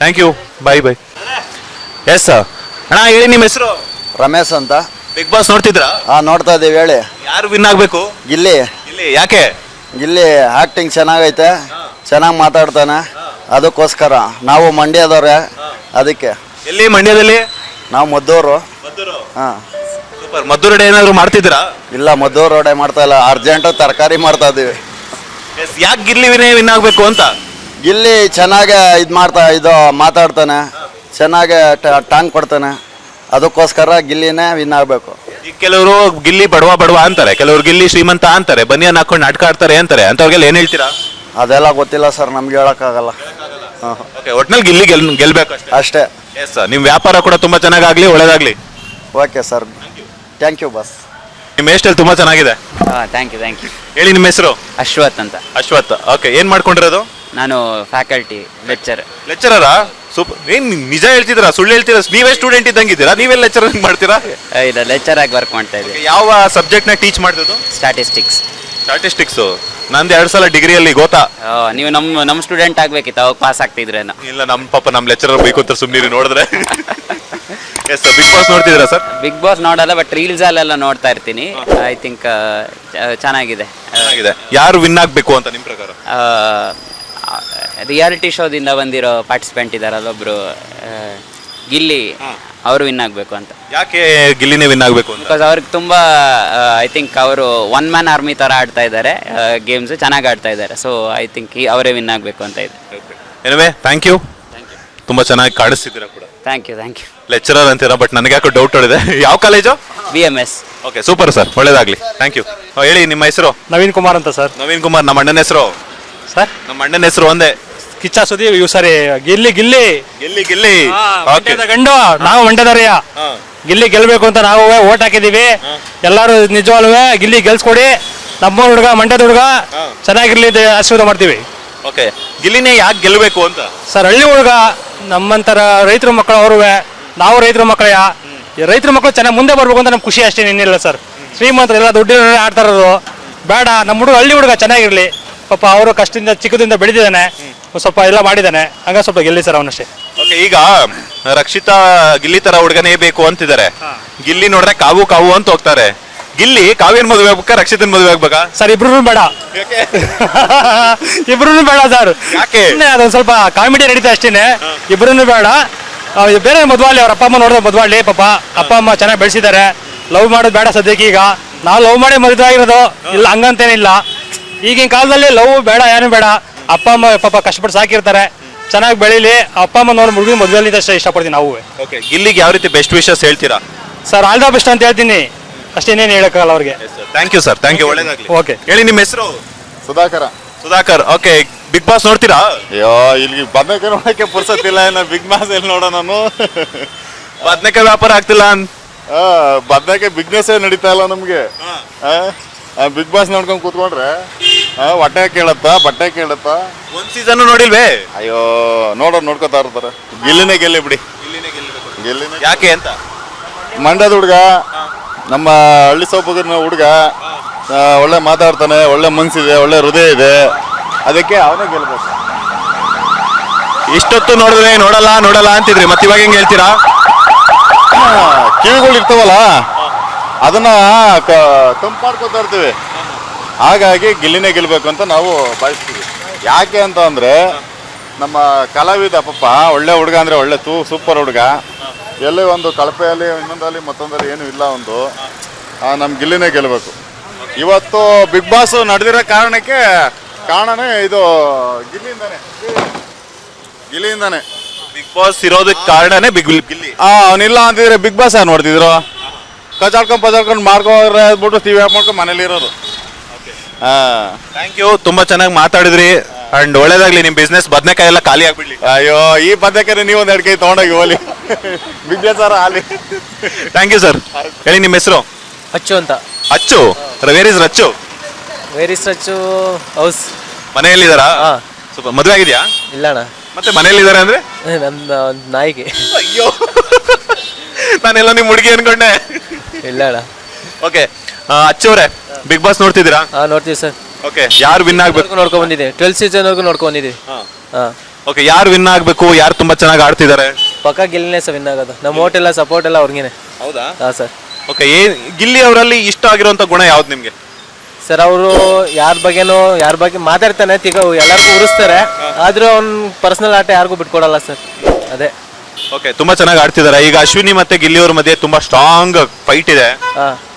Thank you. Bye bye. Yes ಅಣ್ಣ, ಹೇಳಿ ನಿಮ್ಮ ಹೆಸರು? ರಮೇಶ್ ಅಂತ. ಬಿಗ್ ಬಾಸ್ ನೋಡ್ತಿದ್ರಾ? ನೋಡ್ತಾ ಇದ್ದೀವಿ. ಹೇಳಿ. ಯಾರು ವಿನ್ ಆಗಬೇಕು? ಗಿಲ್ಲಿ. ಗಿಲ್ಲಿ ಯಾಕೆ? ಗಿಲ್ಲಿ ಆ್ಯಕ್ಟಿಂಗ್ ಚೆನ್ನಾಗೈತೆ, ಚೆನ್ನಾಗಿ ಮಾತಾಡ್ತಾನೆ, ಅದಕ್ಕೋಸ್ಕರ. ನಾವು ಮಂಡ್ಯದವ್ರೆ, ಅದಕ್ಕೆ. ಎಲ್ಲಿ ಮಂಡ್ಯದಲ್ಲಿ? ನಾವು ಮದ್ದೂರು. ಹಾಂ. ಸೂಪರ್. ಮದ್ದೂರು ಏನಾದ್ರು ಮಾಡ್ತಿದ್ದೀರಾ? ಇಲ್ಲ, ಮದ್ದೂರು ರೋಡೆ ಮಾಡ್ತಾ ಇಲ್ಲ, ಅರ್ಜೆಂಟು ತರಕಾರಿ ಮಾಡ್ತಾ ಇದ್ದೀವಿ. ಯಾಕೆ ಗಿಲ್ಲಿ ವಿನ್ ಆಗಬೇಕು ಅಂತ? ಗಿಲ್ಲಿ ಚೆನ್ನಾಗೆ ಇದು ಮಾತಾಡ್ತಾನೆ, ಚೆನ್ನಾಗೆ ಟಾಂಗ್ ಕೊಡ್ತಾನೆ, ಅದಕ್ಕೋಸ್ಕರ ಗಿಲ್ಲಿನೇ ವಿನ್ ಆಗಬೇಕು. ಈಗ ಕೆಲವರು ಗಿಲ್ಲಿ ಬಡವ ಅಂತಾರೆ, ಕೆಲವರು ಗಿಲ್ಲಿ ಶ್ರೀಮಂತ ಅಂತಾರೆ, ಬನಿಯನ್ ಹಾಕೊಂಡು ನಾಟಕ ಆಡ್ತಾರೆ ಅಂತಾರೆ. ಅಂತವ್ರಿಗೆಲ್ಲ ಏನ್ ಹೇಳ್ತೀರಾ? ಅದೆಲ್ಲ ಗೊತ್ತಿಲ್ಲ ಸರ್, ನಮ್ಗೆ ಹೇಳೋಕ್ಕಾಗಲ್ಲ. ಓಕೆ, ಒಟ್ನಲ್ಲಿ ಗಿಲ್ಲಿ ಗೆಲ್ಬೇಕು ಅಷ್ಟೇ. ಎಸ್ ಸರ್, ನಿಮ್ಮ ವ್ಯಾಪಾರ ಕೂಡ ತುಂಬಾ ಚೆನ್ನಾಗಾಗ್ಲಿ, ಒಳ್ಳೇದಾಗ್ಲಿ. Okay sir, thank you boss. ನಿಮ್ಮ ಹೇರ್ ಸ್ಟೈಲ್ ತುಂಬಾ ಚೆನ್ನಾಗಿದೆ. Thank you. ಹೇಳಿ ನಿಮ್ಮ ಹೆಸರು? ಅಶ್ವಥ್ ಅಂತ. ಅಶ್ವಥ್. ಓಕೆ, ಏನ್ ಮಾಡ್ಕೊಂಡಿರೋದು? ನಾನು ಫ್ಯಾಕಲ್ಟಿ ಲೆಕ್ಚರರಾ? ಸೂಪರ್. ಏನ್ ನಿಜ ಹೇಳ್ತಿದ್ದೀರಾ, ಸುಳ್ಳು ಹೇಳ್ತೀರಾ? ನೀವೇ ಸ್ಟೂಡೆಂಟ್ ಇದ್ದಂಗಿದ್ದೀರಾ, ನೀವೆಲ್ಲ ಲೆಕ್ಚರ್ ಮಾಡ್ತೀರಾ? ಇಲ್ಲ, ಲೆಕ್ಚರ್ ಆಗಿ ವರ್ಕ್ ಮಾಡ್ತಾ ಇದ್ದೀನಿ. ಯಾವ ಸಬ್ಜೆಕ್ಟ್ನ ಟೀಚ್ ಮಾಡ್ತಿದ್ದು? ಸ್ಟ್ಯಾಟಿಸ್ಟಿಕ್ಸ್. ನಂದು 2 ಸಲ ಡಿಗ್ರಿಯಲ್ಲಿ ಗೊತ್ತಾ? ನೀವು ನಮ್ಮ ಸ್ಟೂಡೆಂಟ್ ಆಗ್ಬೇಕಿತ್ತು, ಅವಾಗ ಪಾಸ್ ಆಗ್ತಿದ್ರೇನು? ಇಲ್ಲ, ನಮ್ಮ ಲೆಕ್ಚರರ್ ಬೈಕು ಅಂತ ಸುಮ್ಮನೆ ನೋಡಿದ್ರೆ. ಎಸ್, ಬಿಗ್ ಬಾಸ್ ನೋಡ್ತಿದ್ದೀರಾ ಸರ್? ಬಿಗ್ ಬಾಸ್ ನೋಡಲ್ಲ, ಬಟ್ ರೀಲ್ಸ್ ಅಲ್ಲೆಲ್ಲ ನೋಡ್ತಾ ಇರ್ತೀನಿ. ಐ ಥಿಂಕ್ ಚೆನ್ನಾಗಿದೆ. ಯಾರು ವಿನ್ ಆಗಬೇಕು ಅಂತ ನಿಮ್ಮ ಪ್ರಕಾರ? ರಿಯಾಲಿಟಿ ಶೋದಿಂದ ಬಂದಿರೋ ಪಾರ್ಟಿಸಿಪೆಂಟ್ ಇದಾರಲ್ಲ ಒಬ್ರು, ಗಿಲ್ಲಿ, ಅವರು ವಿನ್ ಆಗಬೇಕು ಅಂತ. ಯಾಕೆ ಗಿಲ್ಲಿನೇ ವಿನ್ ಆಗಬೇಕು ಅಂತ? ಬಿಕಾಸ್ ಅವ್ರಿಗೆ ತುಂಬ ಐ ಥಿಂಕ್ ಅವರು ಒನ್ ಮ್ಯಾನ್ ಆರ್ಮಿ ಥರ ಆಡ್ತಾ ಇದ್ದಾರೆ, ಗೇಮ್ಸ್ ಚೆನ್ನಾಗಿ ಆಡ್ತಾ ಇದ್ದಾರೆ. ಸೊ ಐ ಥಿಂಕ್ ಅವರೇ ವಿನ್ ಆಗಬೇಕು ಅಂತ ಇದೆ. Anyway, thank you. ತುಂಬ ಚೆನ್ನಾಗಿ ಕಾಣಿಸ್ತಿದ್ದೀರಾ ಕೂಡ. Thank you. ಲೆಕ್ಚರರ್ ಅಂತೀರಾ, ಬಟ್ ನನಗೆ ಯಾಕೋ ಡೌಟ್ ಹೊಡಿದೆ. ಯಾವ college? BMS. Okay, super sir, ಒಳ್ಳೇದಾಗಲಿ. Thank you. ಹೇಳಿ ನಿಮ್ಮ ಹೆಸರು? ನವೀನ್ ಕುಮಾರ್ ಅಂತ ಸರ್. ನವೀನ್ ಕುಮಾರ್. ನಮ್ಮ ಅಣ್ಣನ ಹೆಸರು? ಸರ್ ನಮ್ಮ ಅಣ್ಣನ ಹೆಸರು ಒಂದೇ. ಕಿಚ್ಚ ಸುದೀಪ್ ಇವು ಸರಿ ಗಿಲ್ಲಿ ಗಿಲ್ಲಿ ಗಿಲ್ಲಿ ಗಿಲ್ಲಿ. ಓಕೆ. ಮಂಡ್ಯದ ಗಂಡು ನಾವು ಮಂಡ್ಯದವ್ರಯ್ಯ. ಗಿಲ್ಲಿ ಗೆಲ್ಬೇಕು ಅಂತ ನಾವು ಓಟ್ ಹಾಕಿದೀವಿ. ಎಲ್ಲರೂ ನಿಜವಾಗ್ಲೂ ಗಿಲ್ಲಿ ಗೆಲ್ಸ್ಕೊಡಿ. ನಮ್ಮ ಹುಡುಗ ಮಂಡ್ಯದ ಹುಡುಗ ಚೆನ್ನಾಗಿರ್ಲಿ ಅಂತ ಆಶೀರ್ವಾದ ಮಾಡ್ತೀವಿ. ಓಕೆ, ಗಿಲ್ಲಿನೇ ಯಾಕೆ ಗೆಲ್ಲಬೇಕು ಅಂತ? ಸರ್ ಹಳ್ಳಿ ಹುಡುಗ ನಮ್ಮಂತರ ರೈತರ ಮಕ್ಕಳು ಅವ್ರುವೆ, ನಾವು ರೈತರ ಮಕ್ಕಳಯ್ಯ. ಈ ರೈತರ ಮಕ್ಕಳು ಚೆನ್ನಾಗಿ ಮುಂದೆ ಬರ್ಬೇಕು ಅಂತ ನಮ್ಗೆ ಖುಷಿ ಅಷ್ಟೇ, ಇನ್ನಿಲ್ಲ ಸರ್. ಶ್ರೀಮಂತರು ಎಲ್ಲ ದುಡ್ಡು ಆಡ್ತಾ ಇರೋದು ಬೇಡ. ನಮ್ಮ ಹುಡುಗ ಹಳ್ಳಿ ಹುಡುಗ ಚೆನ್ನಾಗಿರ್ಲಿ. ಪಾಪ ಅವರು ಕಷ್ಟದಿಂದ ಚಿಕ್ಕದಿಂದ ಬೆಳೆದಿದ್ದಾನೆ, ಸ್ವಲ್ಪ ಎಲ್ಲ ಮಾಡಿದ್ದಾನೆ. ಹಂಗ ಸ್ವಲ್ಪ ಗೆಲ್ಲಿ ಸರ್ ಅವನಷ್ಟೇ. ಓಕೆ, ಈಗ ರಕ್ಷಿತಾ ಗಿಲ್ಲಿ ತರ ಹುಡುಗನೇ ಬೇಕು ಅಂತಿದ್ದಾರೆ. ಗಿಲ್ಲಿ ನೋಡಿದ್ರೆ ಕಾವು ಕಾವು ಅಂತ ಹೋಗ್ತಾರೆ. ಗಿಲ್ಲಿ ಕಾವ್ಯನ್ ಮದುವೆ ಆಗ್ಬೇಕಾ, ರಕ್ಷಿತನ್ ಮದುವೆ ಆಗ್ಬೇಕಾ? ಸರ್ ಇಬ್ರು ಬೇಡ. ಇಬ್ರು ಬೇಡ ಸರ್. ಯಾಕೆ? ಅದೊಂದು ಸ್ವಲ್ಪ ಕಾಮಿಡಿ ನಡೀತಾ ಅಷ್ಟೇನೆ. ಇಬ್ರು ಬೇಡ. ಬೇರೆ ಮದ್ವಾಳಿ, ಅವ್ರ ಅಪ್ಪ ಅಮ್ಮ ನೋಡಿದ್ರೆ ಮದ್ವಾಳಿ. ಪಾಪ ಅಪ್ಪ ಅಮ್ಮ ಚೆನ್ನಾಗಿ ಬೆಳೆಸಿದ್ದಾರೆ. ಲವ್ ಮಾಡೋದು ಬೇಡ ಸದ್ಯಕ್ಕೆ. ಈಗ ನಾವು ಲವ್ ಮಾಡಿ ಮದುವೆ ಆಗಿರೋದು ಇಲ್ಲ, ಹಂಗಂತೇನಿಲ್ಲ. ಈಗಿನ ಕಾಲದಲ್ಲಿ ಲವ್ ಬೇಡ, ಏನು ಬೇಡ. ಅಪ್ಪ ಅಮ್ಮ ಪಾಪ ಕಷ್ಟಪಟ್ಟು ಸಾಕಿರ್ತಾರೆ, ಚೆನ್ನಾಗಿ ಬೆಳೀಲಿ. ಅಪ್ಪ ಅಮ್ಮ ನೋಡಿ ಮುಗಿದು ಮದುವೆಲಿ ಅಷ್ಟೇ ಇಷ್ಟಪಡ್ತೀನಿ ನಾವು. ಓಕೆ, ಗಿಲ್ಲಿಗೆ ಯಾವ ರೀತಿ ಬೆಸ್ಟ್ ವಿಶಸ್ ಹೇಳ್ತೀರಾ? ಸರ್ ಆಲ್ ದ ಬೆಸ್ಟ್ ಅಂತ ಹೇಳ್ತೀನಿ ಅಷ್ಟೇನೇನು ಹೇಳಕ್ಕಾಗಲ್ಲ ಅವ್ರಿಗೆ. Thank you sir, thank you, ಒಳ್ಳೇದಾಗ್ಲಿ. ಓಕೆ, ಹೇಳಿ ನಿಮ್ಮ ಹೆಸರು? Sudhakara. Sudhakar. Okay, big boss ನೋಡ್ತೀರಾ? ಅಯ್ಯೋ, ಇಲ್ಲಿ ಬದನೆಕಾಯಿ ನೋಡಕ್ಕೆ ಪುರ್ಸತ್ತಿಲ್ಲ. ಇನ್ನು ಬಿಗ್ ಬಾಸ್ ಎಲ್ಲಿ ನೋಡೋ ನಾನು. ಬದ್ನೆಕಾಯಿ ವ್ಯಾಪಾರ ಆಗ್ತಿಲ್ಲ ಬದನೆಕಾಯಿ ಬಿಸ್ನೆಸ್ ನಡೀತಾ ಇಲ್ಲ ನಮ್ಗೆ. ಬಿಗ್ ಬಾಸ್ ನೋಡ್ಕೊಂಡು ಕೂತ್ಕೊಂಡ್ರೆ ಹೊಟ್ಟೆ ಕೇಳತ್ತಾ, ಬಟ್ಟೆ ಕೇಳತ್ತಾ. ಒಂದ್ ಸೀಸನ್ ನೋಡಿಲ್ವೇ? ಅಯ್ಯೋ, ನೋಡ್ಕೋತಾ ಇರ್ತಾರೆ. ಗಿಲ್ಲಿನೇ ಗೆಲ್ಲಿ ಬಿಡಿ. ಗಿಲ್ಲಿನೇ. ಯಾಕೆ ಅಂತ? ಮಂಡ್ಯದ ಹುಡುಗ, ನಮ್ಮ ಹಳ್ಳಿ ಸೊಪ್ಪಗಿನ ಹುಡುಗ, ಒಳ್ಳೆ ಮಾತಾಡ್ತಾನೆ, ಒಳ್ಳೆ ಮನ್ಸಿದೆ, ಒಳ್ಳೆ ಹೃದಯ ಇದೆ. ಅದಕ್ಕೆ ಅವನೇ ಗೆಲ್ಬೇಕು. ಇಷ್ಟೊತ್ತು ನೋಡಿದ್ರೆ ನೋಡಲ್ಲ ಅಂತಿದ್ರಿ, ಮತ್ತೆ ಇವಾಗ ಹೆಂಗ್ ಹೇಳ್ತೀರಾ? ಕಿವಿಗಳು ಇರ್ತಾವಲ್ಲ, ಅದನ್ನ ತಂಪು ಮಾಡ್ಕೊತಾ ಇರ್ತೀವಿ. ಹಾಗಾಗಿ ಗಿಲ್ಲಿನೇ ಗೆಲ್ಬೇಕು ಅಂತ ನಾವು ಬಯಸ್ತೀವಿ. ಯಾಕೆ ಅಂತ ಅಂದ್ರೆ ನಮ್ಮ ಕಲಾವಿದ ಪಾಪ ಒಳ್ಳೆ ಹುಡುಗ ಅಂದ್ರೆ ಒಳ್ಳೆ ಸೂಪರ್ ಹುಡುಗ. ಎಲ್ಲೇ ಒಂದು ಕಳಪೆಯಲ್ಲಿ, ಇನ್ನೊಂದಲ್ಲಿ, ಮತ್ತೊಂದಲ್ಲಿ ಏನೂ ಇಲ್ಲ. ಒಂದು ನಮ್ಮ ಗಿಲ್ಲಿನೇ ಗೆಲ್ಲಬೇಕು. ಇವತ್ತು ಬಿಗ್ ಬಾಸ್ ನಡೆದಿರೋ ಕಾರಣನೇ ಇದು ಗಿಲ್ಲಿಯಿಂದಾನೆ. ಬಿಗ್ ಬಾಸ್ ಇರೋದಕ್ಕೆ ಕಾರಣನೇ ಗಿಲ್ಲಿ. ಅವನಿಲ್ಲ ಅಂತಿದ್ರೆ ಬಿಗ್ ಬಾಸ್ ನೋಡ್ತಿದ್ರು. ಕಚಾಡ್ಕೊಂಡು ಮಾಡ್ಕೊಂಡ್ಬಿಟ್ಟು ಟಿವಿ ಆಫ್ ಮಾಡ್ಕೊಂಡು ಮನೇಲಿ ಇರೋದು. ಥ್ಯಾಂಕ್ ಯು, ತುಂಬಾ ಚೆನ್ನಾಗಿ ಮಾತಾಡಿದ್ರಿ. ಅಂಡ್ ಒಳ್ಳೇದಾಗ್ಲಿ ನಿಮ್ ಬಿಸ್ನೆಸ್. ಬದನೆಕಾಯಿ ಎಲ್ಲ ಖಾಲಿ ಆಗ್ಬಿಡ್ಲಿ. ಅಯ್ಯೋ, ಈ ಬದನೆಕಾಯಿ ನೀವು ಒಂದ್ 2 ಕೈ ತಗೊಂಡೋಗಿ ಹೋಲಿ. ಬಿಸ್ನೆಸ್ ಆಲಿ. Thank you sir. ಹೇಳಿ ನಿಮ್ಮ ಹೆಸರು? ಅಚ್ಚು ಅಂತ. Achu. Where is Rachu? Where is Achu house. ಮನೆಯಲ್ಲಿದ್ದಾರಾ? ಸ್ವಲ್ಪ ಮದುವೆ ಆಗಿದ್ಯಾ? ಇಲ್ಲ ಅಣ್ಣ. ಮತ್ತೆ ಮನೆಯಲ್ಲಿದ್ದಾರೆ ಅಂದ್ರೆ? ನಮ್ಮ ನಾಯಿಗೆ. ಅಯ್ಯೋ, ನಾನೆಲ್ಲ ನಿಮ್ ಹುಡುಗಿ ಅನ್ಕೊಂಡೆ. ಇಲ್ಲ ಅಣ್ಣ. ಓಕೆ, ಅಚ್ಚು ಅವರೇ, ಬಿಗ್ ಬಾಸ್ ನೋಡ್ತಿದ್ದೀರಾ? ನೋಡ್ತೀವಿ ಸರ್. ಓಕೆ, ಯಾರು ವಿನ್ ಆಗ್ಬೇಕು? ನೋಡ್ಕೊಂಡ್ ಬಂದಿದೆ. 12th ಸೀಸನ್ ವರ್ಗು ನೋಡ್ಕೊಂಡ್ ಬಂದಿದ್ದೀವಿ. ಓಕೆ, ಯಾರು ವಿನ್ ಆಗ್ಬೇಕು? ಯಾರು ತುಂಬಾ ಚೆನ್ನಾಗಿ ಆಡ್ತಿದ್ದಾರೆ? ಪಕ್ಕ ಗಿಲ್ಲಿನೇ ಸರ್ ವಿನ್ ಆಗೋದು. ನಮ್ಮ ಓಟ್ ಎಲ್ಲ ಸಪೋರ್ಟ್ ಎಲ್ಲ ಅವ್ರಿಗೇನೆ. ಹೌದಾ? ಹಾಂ ಸರ್. ಓಕೆ, ಗಿಲ್ಲಿ ಅವರಲ್ಲಿ ಇಷ್ಟ ಆಗಿರುವಂತ ಗುಣ ಯಾವ್ದು ನಿಮ್ಗೆ? ಸರ್ ಅವರು ಯಾರ ಬಗ್ಗೆ ಮಾತಾಡ್ತಾನೆ, ಎಲ್ಲರಿಗೂ ಉರಿಸ್ತಾರೆ. ಆದ್ರೂ ಅವ್ನ ಪರ್ಸನಲ್ ಆಟ ಯಾರಿಗೂ ಬಿಟ್ಕೊಡಲ್ಲ ಸರ್. ಅದೇ. ಓಕೆ, ತುಂಬಾ ಚೆನ್ನಾಗಿ ಆಡ್ತಿದ್ದಾರೆ. ಈಗ ಅಶ್ವಿನಿ ಮತ್ತೆ ಗಿಲ್ಲಿ ಅವ್ರ ಮಧ್ಯೆ ತುಂಬಾ ಸ್ಟ್ರಾಂಗ್ ಫೈಟ್ ಇದೆ.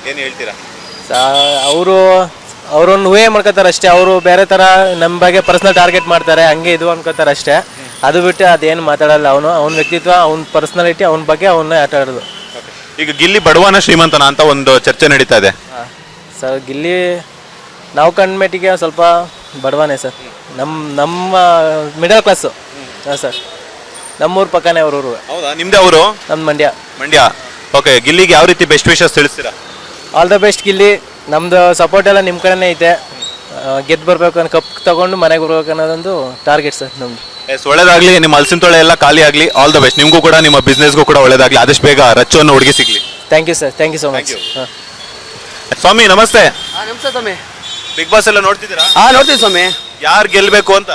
ಏನ್ ಹೇಳ್ತೀರಾ? ಅವ್ರನ್ನ ಊಹೆ ಮಾಡ್ಕೋತಾರೆ ಅಷ್ಟೇ. ಅವರು ಬೇರೆ ತರ ನಮ್ಮ ಬಗ್ಗೆ ಪರ್ಸನಲ್ ಟಾರ್ಗೆಟ್ ಮಾಡ್ತಾರೆ, ಹಂಗೆ ಇದು ಅನ್ಕೋತಾರೆ ಅಷ್ಟೇ. ಅದು ಬಿಟ್ಟು ಅದೇನು ಮಾತಾಡಲ್ಲ. ಅವನ ವ್ಯಕ್ತಿತ್ವ, ಅವನ ಪರ್ಸನಾಲಿಟಿ, ಅವನ ಬಗ್ಗೆ ಅವನ್ನ ಆಟ ಆಡೋದು. ಈಗ ಗಿಲ್ಲಿ ಬಡವನ ಶ್ರೀಮಂತನ ಅಂತ ಒಂದು ಚರ್ಚೆ ನಡೀತಾ ಇದೆ. ಸರ್ ಗಿಲ್ಲಿ ನಾವು ಕಂಡ್ಮೆಟ್ಟಿಗೆ ಸ್ವಲ್ಪ ಬಡವನೇ ಸರ್. ನಮ್ಮ ಮಿಡಲ್ ಕ್ಲಾಸು. ಹಾಂ ಸರ್, ನಮ್ಮೂರ ಪಕ್ಕನೇ ಅವ್ರೂರು. ಹೌದಾ? ನಿಮ್ದೇ ಅವರು? ನಮ್ಮ ಮಂಡ್ಯ. ಓಕೆ, ಗಿಲ್ಲಿಗೆ ಯಾವ ರೀತಿ ಬೆಸ್ಟ್ ವಿಶಸ್ ತಿಳಿಸ್ತೀರಾ? All the best Gilli. ನಮ್ದು ಸಪೋರ್ಟ್ ಎಲ್ಲ ನಿಮ್ಮ ಕಡೆನೇ ಐತೆ. ಗೆದ್ದು ಬರ್ಬೇಕು ಅನ್ನೋ, ಕಪ್ ತಗೊಂಡು ಮನೆಗೆ ಬರ್ಬೇಕು ಅನ್ನೋದೊಂದು ಟಾರ್ಗೆಟ್ ಸರ್ ನಮ್ದು. ಒಳ್ಳೇದಾಗ್ಲಿ. ನಿಮ್ಮ ಹಲಸಿನ ತೊಳೆ ಎಲ್ಲ ಖಾಲಿ ಆಗ್ಲಿ. All the best. ನಿಮಗೂ ಕೂಡ, ನಿಮ್ಮ ಬಿಸ್ನೆಸ್ಗೂ ಕೂಡ ಒಳ್ಳೇದಾಗ್ಲಿ. ಆದಷ್ಟು ಬೇಗ ರಚ್ಚು ಅನ್ನೋ ಹುಡುಗಿ ಸಿಗ್ಲಿ. Thank you sir. Thank you so much. ಸ್ವಾಮಿ ನಮಸ್ತೆ. ನಮಸ್ತೆ ಸ್ವಾಮಿ. ಬಿಗ್ ಬಾಸ್ ಎಲ್ಲ ನೋಡ್ತಿದ್ದೀರಾ? ನೋಡ್ತೀವಿ ಸ್ವಾಮಿ. ಯಾರು ಗೆಲ್ಬೇಕು ಅಂತ?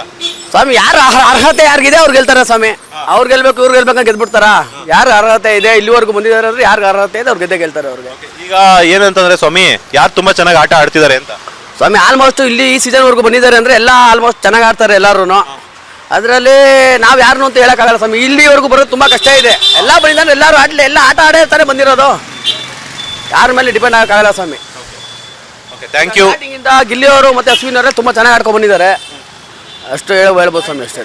ಸ್ವಾಮಿ, ಯಾರು ಅರ್ಹತೆ ಯಾರಿಗಿದೆ ಅವ್ರು ಗೆಲ್ತಾರ ಸ್ವಾಮಿ. ಅವ್ರು ಗೆಲ್ಬೇಕು, ಇವ್ರು ಗೆಲ್ಬೇಕು ಅಂತ ಗೆದ್ಬಿಡ್ತಾರ. ಯಾರು ಅರ್ಹತೆ ಇದೆ, ಇಲ್ಲಿವರೆಗೂ ಬಂದಿದ್ದಾರೆ ಅಂದ್ರೆ ಯಾರು ಅರ್ಹತೆ ಇದೆ ಅವ್ರು ಗೆಲ್ತಾರೆ. ಅವ್ರಿಗೆ ಈಗ ಏನಂತಂದ್ರೆ ಸ್ವಾಮಿ, ಯಾರು ತುಂಬಾ ಚೆನ್ನಾಗಿ ಆಟ ಆಡ್ತಿದ್ದಾರೆ ಅಂತ? ಸ್ವಾಮಿ, ಆಲ್ಮೋಸ್ಟ್ ಇಲ್ಲಿ ಈ ಸೀಸನ್ ವರ್ಗು ಬಂದಿದ್ದಾರೆ ಅಂದ್ರೆ ಎಲ್ಲ ಆಲ್ಮೋಸ್ಟ್ ಚೆನ್ನಾಗಿ ಆಡ್ತಾರೆ ಎಲ್ಲರೂ. ಅದರಲ್ಲಿ ನಾವು ಯಾರನ್ನು ಅಂತ ಹೇಳಕ್ಕಾಗಲ್ಲ ಸ್ವಾಮಿ. ಇಲ್ಲಿವರೆಗೂ ಬರೋದು ತುಂಬಾ ಕಷ್ಟ ಇದೆ. ಎಲ್ಲ ಬಂದಿದ್ದಾರೆ, ಎಲ್ಲರೂ ಎಲ್ಲ ಆಟ ಆಡೇ ತಾನೇ ಬಂದಿರೋದು. ಯಾರ ಮೇಲೆ ಡಿಪೆಂಡ್ ಆಗಕ್ಕಾಗಲ್ಲ ಸ್ವಾಮಿ. Thank you. ಸ್ಟಾರ್ಟಿಂಗಿಂದ ಗಿಲ್ಲಿ ಅವರು ಮತ್ತೆ ಅಶ್ವಿನ್ ಅವರೇ ತುಂಬಾ ಚೆನ್ನಾಗಿ ಆಡ್ಕೊಂಡು ಬಂದಿದ್ದಾರೆ. ಅಷ್ಟು ಹೇಳ್ಬೋದು ಸ್ವಾಮಿ, ಅಷ್ಟೇ.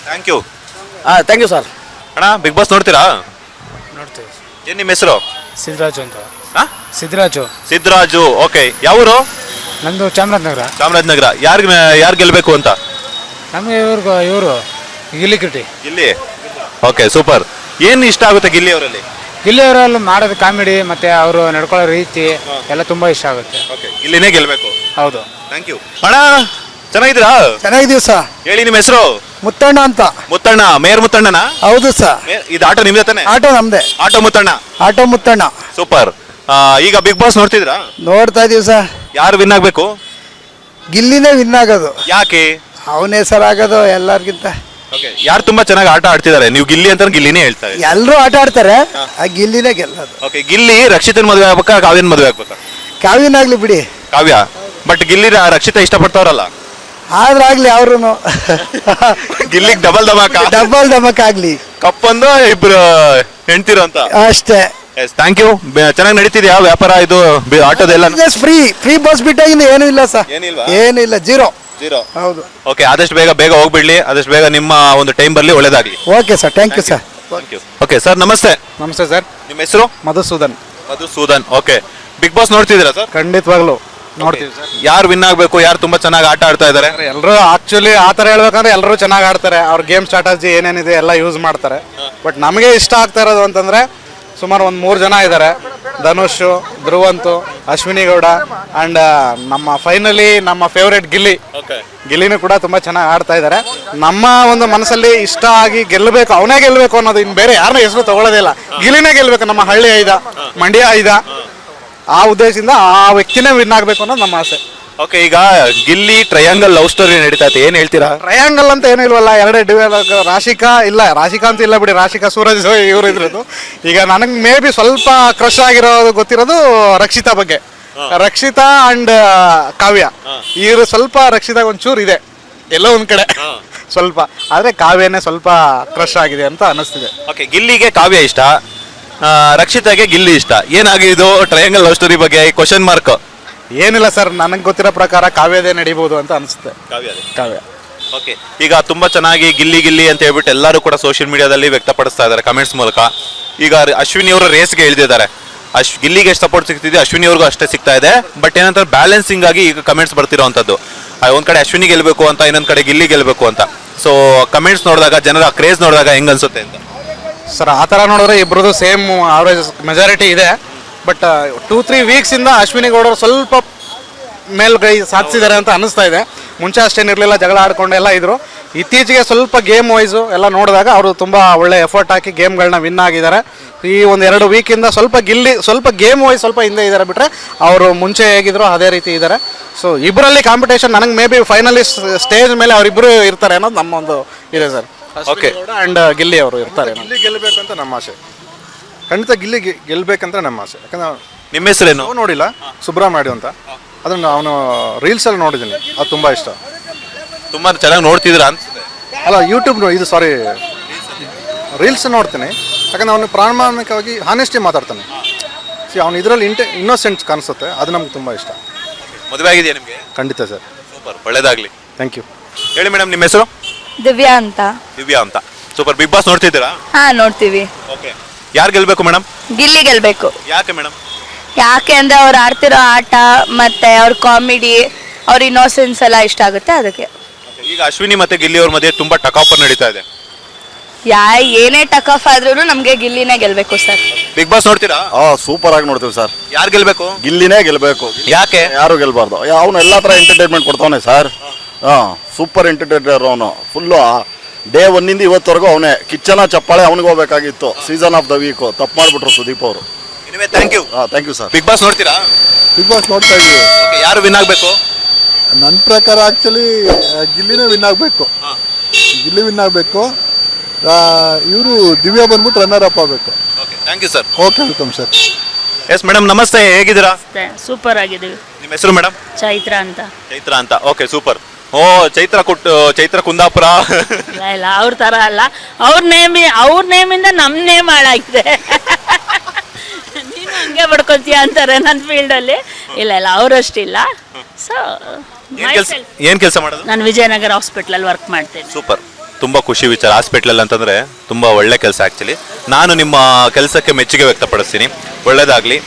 Thank you. Thank you sir. ಅಣ್ಣ, ಬಿಗ್ ಬಾಸ್ ನೋಡ್ತೀರಾ? ನೋಡ್ತೀವಿ. ಏನ್ ನಿಮ್ಮ ಹೆಸರು? ಸಿದ್ದರಾಜು ಅಂತ. ಸಿದ್ದರಾಜು. ಓಕೆ, ಯಾವೂರು? ನಂದು ಚಾಮರಾಜನಗರ. ಚಾಮರಾಜನಗರ. ಯಾರು ಗೆಲ್ಬೇಕು ಅಂತ? ನಮಗೆ ಇವರು ಗಿಲ್ಲಿ ಕ್ರಿಟಿ. ಗಿಲ್ಲಿ. Okay super. ಏನು ಇಷ್ಟ ಆಗುತ್ತೆ ಗಿಲ್ಲಿ ಅವರಲ್ಲಿ? ಗಿಲ್ಲಿ ಅವರಲ್ಲಿ ಮಾಡೋದು ಕಾಮಿಡಿ ಮತ್ತೆ ಅವರು ನಡ್ಕೊಳ್ಳೋ ರೀತಿ ಎಲ್ಲ ತುಂಬಾ ಇಷ್ಟ ಆಗುತ್ತೆ. ಓಕೆ, ಗಿಲ್ಲಿನೇ ಗೆಲ್ಬೇಕು. ಹೌದು. ಥ್ಯಾಂಕ್ ಯು ಅಣ್ಣ. ಚೆನ್ನಾಗಿದ್ದೀರಾ? ಚೆನ್ನಾಗಿದ್ದೀವಿ ಸರ್. ಹೇಳಿ ನಿಮ್ಮ ಹೆಸರು? ಮುತ್ತಣ್ಣ ಅಂತ. ಮುತ್ತಣ್ಣ, ಮೇಯರ್ ಮುತ್ತಣ್ಣನ? ಹೌದು ಸರ್. ಇದು ಆಟೋ ನಿಮ್ದೆ ತಾನೆ? ಆಟೋ ನಮ್ದೆ. Auto Muthanna. Auto Muthanna. Super. ಈಗ ಬಿಗ್ ಬಾಸ್ ನೋಡ್ತಿದ್ರಾ? ನೋಡ್ತಾ ಇದೀವಿ ಸರ್. ಯಾರು ವಿನ್ ಆಗ್ಬೇಕು? ಗಿಲ್ಲಿನೇ ವಿನ್ ಆಗೋದು. ಯಾಕೆ? ಅವನೇ ಸರ್ ಆಗೋದು ಎಲ್ಲರಿಗಿಂತ. ಓಕೆ, ಯಾರು ತುಂಬಾ ಚೆನ್ನಾಗಿ ಆಟ ಆಡ್ತಿದ್ದಾರೆ? ನೀವು ಗಿಲ್ಲಿ ಅಂತ ಗಿಲ್ಲಿನೇ ಹೇಳ್ತಾರೆ. ಎಲ್ಲರೂ ಆಟ ಆಡ್ತಾರೆ, ಆ ಗಿಲ್ಲಿನೇ ಗೆಲ್ಲೋದು. ಓಕೆ, ಗಿಲ್ಲಿ ರಕ್ಷಿತನ್ ಮದುವೆ ಆಗ್ಬೇಕಾ ಕಾವ್ಯನ್ ಮದುವೆ ಆಗ್ಬೇಕಾ? ಕಾವ್ಯನಾಗ್ಲಿ ಬಿಡಿ. ಕಾವ್ಯ. ಬಟ್ ಗಿಲ್ಲಿ ರಕ್ಷಿತ ಇಷ್ಟಪಡ್ತಾವ್ರಲ್ಲ. ಆದ್ರಾಗ್ಲಿ ಅವ್ರು ಗಿಲ್ಲಿಗ್ ಡಬಲ್ ಧಮಾಕ. ಡಬಲ್ ಧಮಕ್ ಆಗ್ಲಿ. ಕಪ್ಪಂದು ಇಬ್ರು ಹೆಣ್ತಿರೋ ಅಂತ. ಅಷ್ಟೇ. Yes, thank you. ಚೆನ್ನಾಗಿ ನಡೀತಿದ್ಯಾ ವ್ಯಾಪಾರ? ಇದು ಆಟೋದೆಲ್ಲ ಫ್ರೀ ಬಸ್ ಬಿಟ್ಟಾಗಿಂದ ಏನೂ ಇಲ್ಲ ಸರ್. ಏನಿಲ್ವಾ? ಏನಿಲ್ಲ, ಜೀರೋ. ಹೌದು. ಓಕೆ, ಆದಷ್ಟು ಬೇಗ ಹೋಗ್ಬಿಡ್ಲಿ, ಆದಷ್ಟು ಬೇಗ ನಿಮ್ಮ ಒಂದು ಟೈಮ್ ಬರ್ಲಿ, ಒಳ್ಳೇದಾಗ್ಲಿ. Okay sir, thank you sir. Okay sir, ನಮಸ್ತೆ. ನಮಸ್ತೆ ಸರ್. ನಿಮ್ಮ ಹೆಸರು? Madhusudan. Madhusudan. Okay, big boss ನೋಡ್ತಿದ್ದೀರಾ ಸರ್? ಖಂಡಿತವಾಗ್ಲು ನೋಡ್ತೀವಿ ಸರ್. ಯಾರು ವಿನ್ ಆಗ್ಬೇಕು? ಯಾರು ತುಂಬಾ ಚೆನ್ನಾಗಿ ಆಟ ಆಡ್ತಾ ಇದ್ದಾರೆ? ಎಲ್ಲರೂ ಆಕ್ಚುಲಿ ಆ ಥರ ಹೇಳ್ಬೇಕಂದ್ರೆ ಎಲ್ಲರೂ ಚೆನ್ನಾಗಿ ಆಡ್ತಾರೆ. ಅವ್ರ ಗೇಮ್ ಸ್ಟ್ರಾಟಜಿ ಏನೇನಿದೆ ಎಲ್ಲ ಯೂಸ್ ಮಾಡ್ತಾರೆ. ಬಟ್ ನಮಗೆ ಇಷ್ಟ ಆಗ್ತಾ ಇರೋದು ಅಂತಂದ್ರೆ ಸುಮಾರು ಒಂದು 3 ಜನ ಇದ್ದಾರೆ. ಧನುಷ್, ಧ್ರುವಂತು, ಅಶ್ವಿನಿ ಗೌಡ ಅಂಡ್ ನಮ್ಮ ಫೈನಲಿ ನಮ್ಮ ಫೇವ್ರೇಟ್ ಗಿಲ್ಲಿ. ಗಿಲ್ಲಿನೂ ಕೂಡ ತುಂಬಾ ಚೆನ್ನಾಗಿ ಆಡ್ತಾ ಇದ್ದಾರೆ. ನಮ್ಮ ಒಂದು ಮನಸ್ಸಲ್ಲಿ ಇಷ್ಟ ಆಗಿ ಗೆಲ್ಲಬೇಕು, ಅವನೇ ಗೆಲ್ಲಬೇಕು ಅನ್ನೋದು, ಇನ್ನು ಬೇರೆ ಯಾರನ್ನ ಹೆಸರು ತಗೊಳ್ಳೋದಿಲ್ಲ. ಗಿಲ್ಲಿನೇ ಗೆಲ್ಲಬೇಕು, ನಮ್ಮ ಹಳ್ಳಿ ಐದ, ಮಂಡ್ಯ ಐದ, ಆ ಉದ್ದೇಶದಿಂದ ಆ ವ್ಯಕ್ತಿನೇ ವಿನ್ ಆಗಬೇಕು ಅನ್ನೋದು ನಮ್ಮ ಆಸೆ. ಓಕೆ, ಈಗ ಗಿಲ್ಲಿ ಟ್ರಯಾಂಗಲ್ ಲವ್ ಸ್ಟೋರಿ ನಡೀತಾ ಇದೆ, ಏನ್ ಹೇಳ್ತೀರಾ? ಟ್ರಯಾಂಗಲ್ ಅಂತ ಏನೂ ಇಲ್ವಲ್ಲ, ಎರಡೇ ರಾಶಿಕಾ ಅಂತ ಇಲ್ಲ ಬಿಡಿ, ರಾಶಿಕಾ ಸೂರಜ್ ಇವರು ಇದ್ರದ್ದು. ಈಗ ನನಗೆ ಮೇ ಬಿ ಸ್ವಲ್ಪ ಕ್ರಶ್ ಆಗಿರೋದು ಗೊತ್ತಿರೋದು ರಕ್ಷಿತಾ ಬಗ್ಗೆ. ರಕ್ಷಿತಾ ಅಂಡ್ ಕಾವ್ಯ, ಇವರು ಸ್ವಲ್ಪ ರಕ್ಷಿತಾ ಒಂಚೂರು ಇದೆ ಎಲ್ಲೋ ಒಂದ್ ಕಡೆ ಸ್ವಲ್ಪ, ಆದ್ರೆ ಕಾವ್ಯನೇ ಸ್ವಲ್ಪ ಕ್ರಶ್ ಆಗಿದೆ ಅಂತ ಅನಿಸ್ತಿದೆ. ಓಕೆ, ಗಿಲ್ಲಿಗೆ ಕಾವ್ಯ ಇಷ್ಟ, ರಕ್ಷಿತಾಗೆ ಗಿಲ್ಲಿ ಇಷ್ಟ. ಏನಾಗಿದ್ದು ಟ್ರಯಾಂಗಲ್ ಲವ್ ಸ್ಟೋರಿ ಬಗ್ಗೆ ಕ್ವಶನ್ ಮಾರ್ಕ್? ಏನಿಲ್ಲ ಸರ್, ನನಗೆ ಗೊತ್ತಿರೋ ಪ್ರಕಾರ ಕಾವ್ಯದೇ ನಡೀಬಹುದು ಅಂತ ಅನಿಸುತ್ತೆ. ಕಾವ್ಯ. ಓಕೆ, ಈಗ ತುಂಬಾ ಚೆನ್ನಾಗಿ ಗಿಲ್ಲಿ ಅಂತ ಹೇಳ್ಬಿಟ್ಟು ಎಲ್ಲರೂ ಕೂಡ ಸೋಷಿಯಲ್ ಮೀಡಿಯಾದಲ್ಲಿ ವ್ಯಕ್ತಪಡಿಸ್ತಾ ಇದ್ದಾರೆ ಕಮೆಂಟ್ಸ್ ಮೂಲಕ. ಈಗ ಅಶ್ವಿನಿ ಅವರು ರೇಸ್ಗೆ ಇಳಿದಿದ್ದಾರೆ. ಗಿಲ್ಲಿಗೆ ಎಷ್ಟು ಸಪೋರ್ಟ್ ಸಿಗ್ತಿದೆ, ಅಶ್ವಿನಿ ಅವ್ರಿಗೂ ಅಷ್ಟೇ ಸಿಗ್ತಾ ಇದೆ. ಬಟ್ ಏನಂತಾರೆ, ಬ್ಯಾಲೆನ್ಸಿಂಗ್ ಆಗಿ ಈಗ ಕಮೆಂಟ್ಸ್ ಬರ್ತಿರೋವಂಥದ್ದು. ಒಂದ್ ಕಡೆ ಅಶ್ವಿನಿ ಗೆಲ್ಬೇಕು ಅಂತ, ಇನ್ನೊಂದ್ ಕಡೆ ಗಿಲ್ಲಿ ಗೆಲ್ಬೇಕು ಅಂತ. ಸೊ ಕಮೆಂಟ್ಸ್ ನೋಡಿದಾಗ, ಜನರ ಕ್ರೇಜ್ ನೋಡಿದಾಗ ಹೆಂಗ್ ಅನ್ಸುತ್ತೆ ಅಂತ? ಸರ್, ಆ ಥರ ನೋಡಿದ್ರೆ ಇಬ್ಬರದು ಸೇಮ್ ಆವರೇಜ್ ಮೆಜಾರಿಟಿ ಇದೆ. ಬಟ್ 2-3 ವೀಕ್ಸಿಂದ ಅಶ್ವಿನಿ ಗೌಡರು ಸ್ವಲ್ಪ ಮೇಲ್ಗೈ ಸಾಧಿಸಿದ್ದಾರೆ ಅಂತ ಅನಿಸ್ತಾ ಇದೆ. ಮುಂಚೆ ಅಷ್ಟೇನಿರಲಿಲ್ಲ, ಜಗಳ ಆಡ್ಕೊಂಡೆಲ್ಲ ಇದ್ರು. ಇತ್ತೀಚೆಗೆ ಸ್ವಲ್ಪ ಗೇಮ್ ವೈಸು ಎಲ್ಲ ನೋಡಿದಾಗ ಅವರು ತುಂಬ ಒಳ್ಳೆ ಎಫರ್ಟ್ ಹಾಕಿ ಗೇಮ್ಗಳನ್ನ ವಿನ್ ಆಗಿದ್ದಾರೆ. ಈ 1-2 ವೀಕಿಂದ ಸ್ವಲ್ಪ ಗಿಲ್ಲಿ ಸ್ವಲ್ಪ ಗೇಮ್ ವೈಸ್ ಸ್ವಲ್ಪ ಹಿಂದೆ ಇದ್ದಾರೆ, ಬಿಟ್ಟರೆ ಅವರು ಮುಂಚೆ ಹೇಗಿದ್ರು ಅದೇ ರೀತಿ ಇದ್ದಾರೆ. ಸೊ ಇಬ್ಬರಲ್ಲಿ ಕಾಂಪಿಟೇಷನ್ ನನಗೆ ಮೇ ಬಿ ಫೈನಲಿ ಸ್ಟೇಜ್ ಮೇಲೆ ಅವರಿಬ್ಬರು ಇರ್ತಾರೆ ಅನ್ನೋದು ನಮ್ಮ ಒಂದು ಇದೆ ಸರ್. ಓಕೆ, ಆ್ಯಂಡ್ ಗಿಲ್ಲಿ ಅವರು ಇರ್ತಾರೆ. ಗಿಲ್ಲಿ ಗೆಲ್ಲಬೇಕಂತ ನಮ್ಮ ಆಸೆ. ಖಂಡಿತ ಗಿಲ್ಲಿ ಗೆಲ್ಬೇಕಂತ ನಮ್ಮ ಆಸೆ. ಯಾಕಂದ್ರೆ ನಿಮ್ಮ ಹೆಸರೇನು? ನೋಡಿಲ್ಲ, ಸುಬ್ರಹ್ಮಣ್ಯ ಅಂತ, ಅದನ್ನು ಅವನು ರೀಲ್ಸಲ್ಲಿ ನೋಡಿದ್ದೀನಿ, ಅದು ತುಂಬ ಇಷ್ಟ. ತುಂಬಾ ಚೆನ್ನಾಗಿ ನೋಡ್ತಿದ್ದೀರಾ ಅನ್ಸುತ್ತೆ. ಅಲ್ಲ, ಯೂಟ್ಯೂಬ್ ಇದು ರೀಲ್ಸ್ ನೋಡ್ತೀನಿ. ಯಾಕಂದ್ರೆ ಅವನು ಪ್ರಾಮಾಣಿಕವಾಗಿ ಹಾನೆಸ್ಟಿ ಮಾತಾಡ್ತಾನೆ. ಅವನು ಇದರಲ್ಲಿ ಇನ್ನೋಸೆಂಟ್ಸ್ ಕಾಣಿಸುತ್ತೆ, ಅದು ನಮ್ಗೆ ತುಂಬ ಇಷ್ಟ. ಮದುವೆ ಆಗಿದೆಯಾ ನಿಮಗೆ? ಖಂಡಿತ ಸರ್. ಸೂಪರ್, ಒಳ್ಳೇದಾಗ್ಲಿ. Thank you. ಹೇಳಿ ಮೇಡಮ್, ನಿಮ್ಮ ಹೆಸರು? ದಿವ್ಯಾ ಅಂತ. ದಿವ್ಯಾ ಅಂತ. ಸೂಪರ್. ಬಿಗ್ ಬಾಸ್ ನೋಡ್ತಿದ್ದೀರಾ? ಹಾ, ನೋಡ್ತೀವಿ. ಓಕೆ, ಯಾರು ಗೆಲ್ಬೇಕು ಮೇಡಮ್? ಗಿಲ್ಲಿ ಗೆಲ್ಬೇಕು. ಯಾಕೆ ಮೇಡಮ್? ಯಾಕೆ ಅಂದ್ರೆ ಅವ್ರು ಆಡ್ತಿರೋ ಆಟ ಮತ್ತೆ ಅವ್ರ ಕಾಮಿಡಿ, ಅವ್ರ ಇನ್ನೋಸೆನ್ಸ್ ಎಲ್ಲ ಇಷ್ಟ ಆಗುತ್ತೆ ಅದಕ್ಕೆ. ಈಗ ಅಶ್ವಿನಿ ಮತ್ತೆ ಗಿಲ್ಲಿ ಅವ್ರ ಮಧ್ಯೆ ತುಂಬಾ ಟಕಾಫರ್ ನಡೀತಾ ಇದೆ. ಏನೇ ಟಕ್ ಆಫ್ ಆದ್ರೂ ನಮ್ಗೆ ಗಿಲ್ಲಿನೇ ಗೆಲ್ಬೇಕು ಸರ್. ಬಿಗ್ ಬಾಸ್ ನೋಡ್ತೀರಾ? ಸೂಪರ್ ಆಗಿ ನೋಡ್ತೀವಿ ಸರ್. ಯಾರು ಗೆಲ್ಬೇಕು? ಗಿಲ್ಲಿನೇ ಗೆಲ್ಬೇಕು. ಯಾಕೆ? ಯಾರು ಗೆಲ್ಬಾರ್ದು. ಅವನು ಎಲ್ಲಾ ತರ ಎಂಟರ್ಟೈನ್ಮೆಂಟ್ ಕೊಡ್ತಾವನೆ ಸರ್. ಸೂಪರ್ ಎಂಟರ್ಟೈನರ್ ಅವನು. ಫುಲ್ಲು ಡೇ 1 ಇವತ್ತವರೆಗೂ ಅವನೇ. ಕಿಚ್ಚನ ಚಪ್ಪಾಳೆ ಅವನಿಗೆ ಹೋಗ್ಬೇಕಾಗಿತ್ತು. ಸೀಸನ್ ಆಫ್ ದ ವೀಕ್ ತಪ್ಪು ಮಾಡ್ಬಿಟ್ರು ಸುದೀಪ್ ಅವರು. Thank you. Thank you sir. Big boss ನೋಡ್ತೀರಾ? ಬಿಗ್ ಬಾಸ್ ನೋಡ್ತಾ ಇದೀವಿ. ಯಾರು ವಿನ್ ಆಗ್ಬೇಕು? ನನ್ನ ಪ್ರಕಾರ ಆಕ್ಚುಲಿ ಗಿಲ್ಲಿನೇ ವಿನ್ ಆಗಬೇಕು. ಗಿಲ್ಲಿ ವಿನ್ ಆಗಬೇಕು. ಇವರು ದಿವ್ಯಾ ಬಂದ್ಬಿಟ್ಟು ರನ್ನರ್ ಅಪ್ ಆಗಬೇಕು. Thank you sir. Okay, welcome sir. Yes madam, ನಮಸ್ತೆ, ಹೇಗಿದ್ದೀರಾ? ಸೂಪರ್ ಆಗಿದ್ದೀವಿ. ನಿಮ್ಮ ಹೆಸರು ಮೇಡಮ್? ಚೈತ್ರ ಅಂತ. ಚೈತ್ರ ಅಂತ. Okay, super. ಚೈತ್ರ ಕುಂದಾಪುರ. ಇಲ್ಲ ಅವ್ರ ತರ ಅಲ್ಲ, ಅವ್ರ ನೇಮಿಂದ ನಮ್ಮ ನೇಮ್ ಹಾಳಾಗಿದೆ. ನೀನು ಹಂಗೆ ಬಡ್ಕೊತೀಯ ಅಂತಾರೆ ನನ್ನ ಫೀಲ್ಡಲ್ಲಿ. ಇಲ್ಲ ಅವರಷ್ಟಿಲ್ಲ. ಸೊ ಏನ್ ಕೆಲಸ ಮಾಡೋದು? ನಾನು ವಿಜಯನಗರ ಹಾಸ್ಪಿಟಲ್ ವರ್ಕ್ ಮಾಡ್ತೇನೆ. ಸೂಪರ್, ತುಂಬಾ ಖುಷಿ ವಿಚಾರ. ಹಾಸ್ಪಿಟಲ್ ಅಂತಂದ್ರೆ ತುಂಬಾ ಒಳ್ಳೆ ಕೆಲಸ. ಆಕ್ಚುಲಿ ನಾನು ನಿಮ್ಮ ಕೆಲಸಕ್ಕೆ ಮೆಚ್ಚುಗೆ ವ್ಯಕ್ತಪಡಿಸ್ತೀನಿ. ಒಳ್ಳೇದಾಗ್ಲಿ.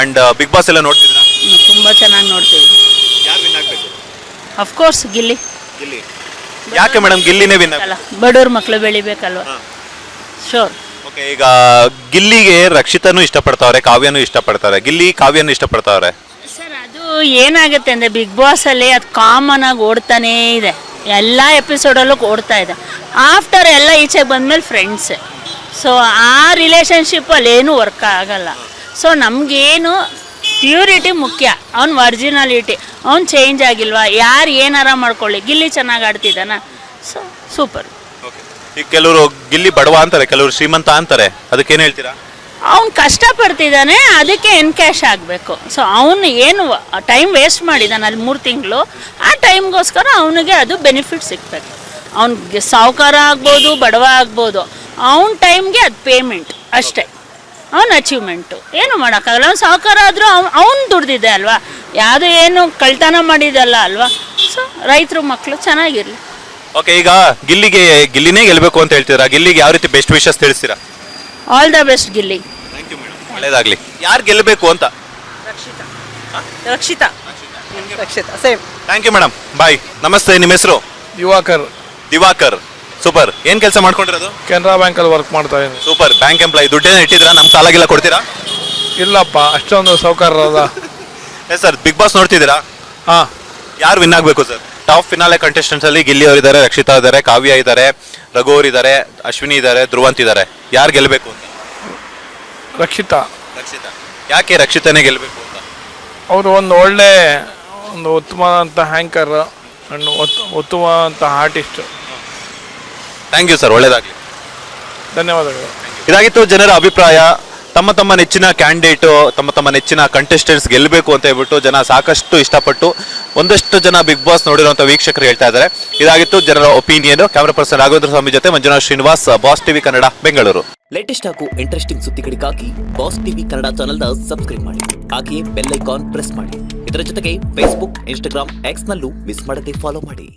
ಅಂಡ್ ಬಿಗ್ ಬಾಸ್ ಎಲ್ಲ ನೋಡ್ತಿದ್ರಾ? ತುಂಬಾ ಚೆನ್ನಾಗಿ ನೋಡ್ತೀವಿ. ಯಾರು ವಿನ್ ಆಗ್ಬೇಕು? ಅಫ್ಕೋರ್ಸ್ ಗಿಲ್ಲಿ. ಗಿಲ್ಲಿ. ಯಾಕೆ ಮೇಡಮ್ ಗಿಲ್ಲಿನೇ ವಿನ್ ಅಲ್ಲ ಬಡವ್ರ ಮಕ್ಕಳು ಬೆಳಿಬೇಕಲ್ವ ಶೋರ್. ಓಕೆ, ಈಗ ಗಿಲ್ಲಿಗೆ ರಕ್ಷಿತನೂ ಇಷ್ಟಪಡ್ತಾವ್ರೆ, ಕಾವ್ಯನೂ ಇಷ್ಟಪಡ್ತಾರೆ, ಗಿಲ್ಲಿ ಕಾವ್ಯನೂ ಇಷ್ಟಪಡ್ತಾವ್ರೆ. ಸರ್ ಅದು ಏನಾಗುತ್ತೆ ಅಂದರೆ ಬಿಗ್ ಬಾಸಲ್ಲಿ ಅದು ಕಾಮನ್ ಆಗಿ ಓಡ್ತಾನೇ ಇದೆ, ಎಲ್ಲ ಎಪಿಸೋಡಲ್ಲೂ ಓಡ್ತಾ ಇದೆ. ಆಫ್ಟರ್ ಎಲ್ಲ ಈಚೆಗೆ ಬಂದಮೇಲೆ ಫ್ರೆಂಡ್ಸೇ. ಸೊ ಆ ರಿಲೇಷನ್ಶಿಪ್ಪಲ್ಲಿ ಏನೂ ವರ್ಕ್ ಆಗಲ್ಲ. ಸೊ ನಮಗೇನು ಪ್ಯೂರಿಟಿ ಮುಖ್ಯ, ಅವ್ನ ಒರಿಜಿನಾಲಿಟಿ, ಅವ್ನು ಚೇಂಜ್ ಆಗಿಲ್ವಾ, ಯಾರು ಏನಾರ ಮಾಡ್ಕೊಳ್ಳಿ, ಗಿಲ್ಲಿ ಚೆನ್ನಾಗಿ ಆಡ್ತಿದ್ದಾನ, ಸೊ ಸೂಪರ್. ಈಗ ಕೆಲವರು ಗಿಲ್ಲಿ ಬಡವ ಅಂತಾರೆ, ಕೆಲವರು ಶ್ರೀಮಂತ ಅಂತಾರೆ, ಅದಕ್ಕೇನು ಹೇಳ್ತೀರಾ? ಅವ್ನು ಕಷ್ಟಪಡ್ತಿದ್ದಾನೆ, ಅದಕ್ಕೆ ಎನ್ಕ್ಯಾಶ್ ಆಗಬೇಕು. ಸೊ ಅವನು ಏನು ಟೈಮ್ ವೇಸ್ಟ್ ಮಾಡಿದ್ದಾನೆ ಅಲ್ಲಿ 3 ತಿಂಗಳು, ಆ ಟೈಮ್ಗೋಸ್ಕರ ಅವನಿಗೆ ಅದು ಬೆನಿಫಿಟ್ ಸಿಗ್ಬೇಕು. ಅವ್ನಿಗೆ ಸಾಹುಕಾರ ಆಗ್ಬೋದು, ಬಡವ ಆಗ್ಬೋದು, ಅವನ ಟೈಮ್ಗೆ ಅದು ಪೇಮೆಂಟ್ ಅಷ್ಟೇ, ಅವನ ಅಚೀವ್ಮೆಂಟು. ಏನು ಮಾಡೋಕ್ಕಾಗಲ್ಲ. ಅವ್ನು ಸಾಹುಕಾರ ಆದರೂ ಅವ್ನು ದುಡ್ದಿದೆ ಅಲ್ವಾ, ಯಾವುದೋ ಏನು ಕಳ್ತನ ಮಾಡಿದಲ್ಲ ಅಲ್ವಾ. ಸೊ ರೈತರು ಮಕ್ಕಳು ಚೆನ್ನಾಗಿರಲಿ. ಓಕೆ, ಈಗ ಗಿಲ್ಲಿನೇ ಗೆಲ್ಬೇಕು ಅಂತ ಹೇಳ್ತೀರಾ, ಗಿಲ್ಲಿಗೆ ಯಾವ ರೀತಿ ಬೆಸ್ಟ್ ವಿಶಸ್ ತಿಳಿಸ್ತೀರಾ? All the best Gilli. ಒಳ್ಳೇದಾಗ್ಲಿ. ಯಾರು ಗೆಲ್ಲಬೇಕು ಅಂತ? Rakshita same. Thank you madam, bye. ನಮಸ್ತೆ, ನಿಮ್ಮ ಹೆಸರು? ದಿವಾಕರ್. ಸೂಪರ್. ಏನ್ ಕೆಲಸ ಮಾಡ್ಕೊಂಡಿರೋದು? ಕೆನರಾ ಬ್ಯಾಂಕಲ್ಲಿ ವರ್ಕ್ ಮಾಡ್ತಾ ಇದ್ದೀನಿ. ಸೂಪರ್. Bank employee. ದುಡ್ಡೇನ ಇಟ್ಟಿದ್ರಾ? ನಮ್ಮ ಸಾಲಾಗಿಲ್ಲ ಕೊಡ್ತೀರಾ? ಇಲ್ಲಪ್ಪ, ಅಷ್ಟೊಂದು ಸೌಕರ್ಯ. Yes sir. ಬಿಗ್ ಬಾಸ್ ನೋಡ್ತಿದ್ದೀರಾ? ಹಾಂ. ಯಾರು ವಿನ್ ಆಗಬೇಕು ಸರ್? ಟಾಪ್ ಫಿನಾಲೆ ಕಂಟೆಸ್ಟೆಂಟ್ಸ್ ಅಲ್ಲಿ ಗಿಲ್ಲಿ ಅವರು ಇದ್ದಾರೆ, ರಕ್ಷಿತಾ ಇದ್ದಾರೆ, ಕಾವ್ಯ ಇದ್ದಾರೆ, ರಘು ಅವರು ಇದ್ದಾರೆ, ಅಶ್ವಿನಿ ಇದ್ದಾರೆ, ಧ್ರುವಂತ್ ಇದ್ದಾರೆ. ಯಾರು ಗೆಲ್ಲಬೇಕು ಅಂತ? ರಕ್ಷಿತಾ. ಯಾಕೆ ರಕ್ಷಿತಾನೇ ಗೆಲ್ಲಬೇಕು ಅಂತ? ಅವರು ಒಂದು ಉತ್ತಮವಾದಂಥ ಹ್ಯಾಂಕರ್ ಅಂಡ್ ಉತ್ತಮವಾದಂಥ ಆರ್ಟಿಸ್ಟ್. ಥ್ಯಾಂಕ್ ಯು ಸರ್, ಒಳ್ಳೇದಾಗಲಿ. ಧನ್ಯವಾದಗಳು. ಇದಾಗಿತ್ತು ಜನರ ಅಭಿಪ್ರಾಯ. ತಮ್ಮ ನೆಚ್ಚಿನ ಕ್ಯಾಂಡಿಡೇಟು, ತಮ್ಮ ನೆಚ್ಚಿನ ಕಂಟೆಸ್ಟೆಂಟ್ಸ್ ಗೆಲ್ಲಬೇಕು ಅಂತ ಹೇಳ್ಬಿಟ್ಟು ಜನ ಸಾಕಷ್ಟು ಇಷ್ಟಪಟ್ಟು ಒಂದಷ್ಟು ಜನ ಬಿಗ್ ಬಾಸ್ ನೋಡಿರುವಂಥ ವೀಕ್ಷಕರು ಹೇಳ್ತಾ ಇದ್ದಾರೆ. ಇದಾಗಿತ್ತು ಜನರ ಒಪಿನಿಯನ್. ಕ್ಯಾಮರಾ ಪರ್ಸನ್ ರಾಘವೇಂದ್ರ ಸ್ವಾಮಿ ಜೊತೆ Manjunath Srinivas, boss TV Kannada, Bengaluru. Latest ಹಾಗೂ ಇಂಟ್ರೆಸ್ಟಿಂಗ್ ಸುದ್ದಿಗಳಿಗಾಗಿ ಬಾಸ್ ಟಿವಿ ಕನ್ನಡ ಚಾನೆಲ್ನ ಸಬ್ಸ್ಕ್ರೈಬ್ ಮಾಡಿ, ಹಾಗೆಯೇ ಬೆಲ್ ಐಕಾನ್ ಪ್ರೆಸ್ ಮಾಡಿ. ಇದರ ಜೊತೆಗೆ ಫೇಸ್ಬುಕ್, ಇನ್ಸ್ಟಾಗ್ರಾಮ್, ಎಕ್ಸ್ ನಲ್ಲೂ ಮಿಸ್ ಮಾಡದೆ ಫಾಲೋ ಮಾಡಿ.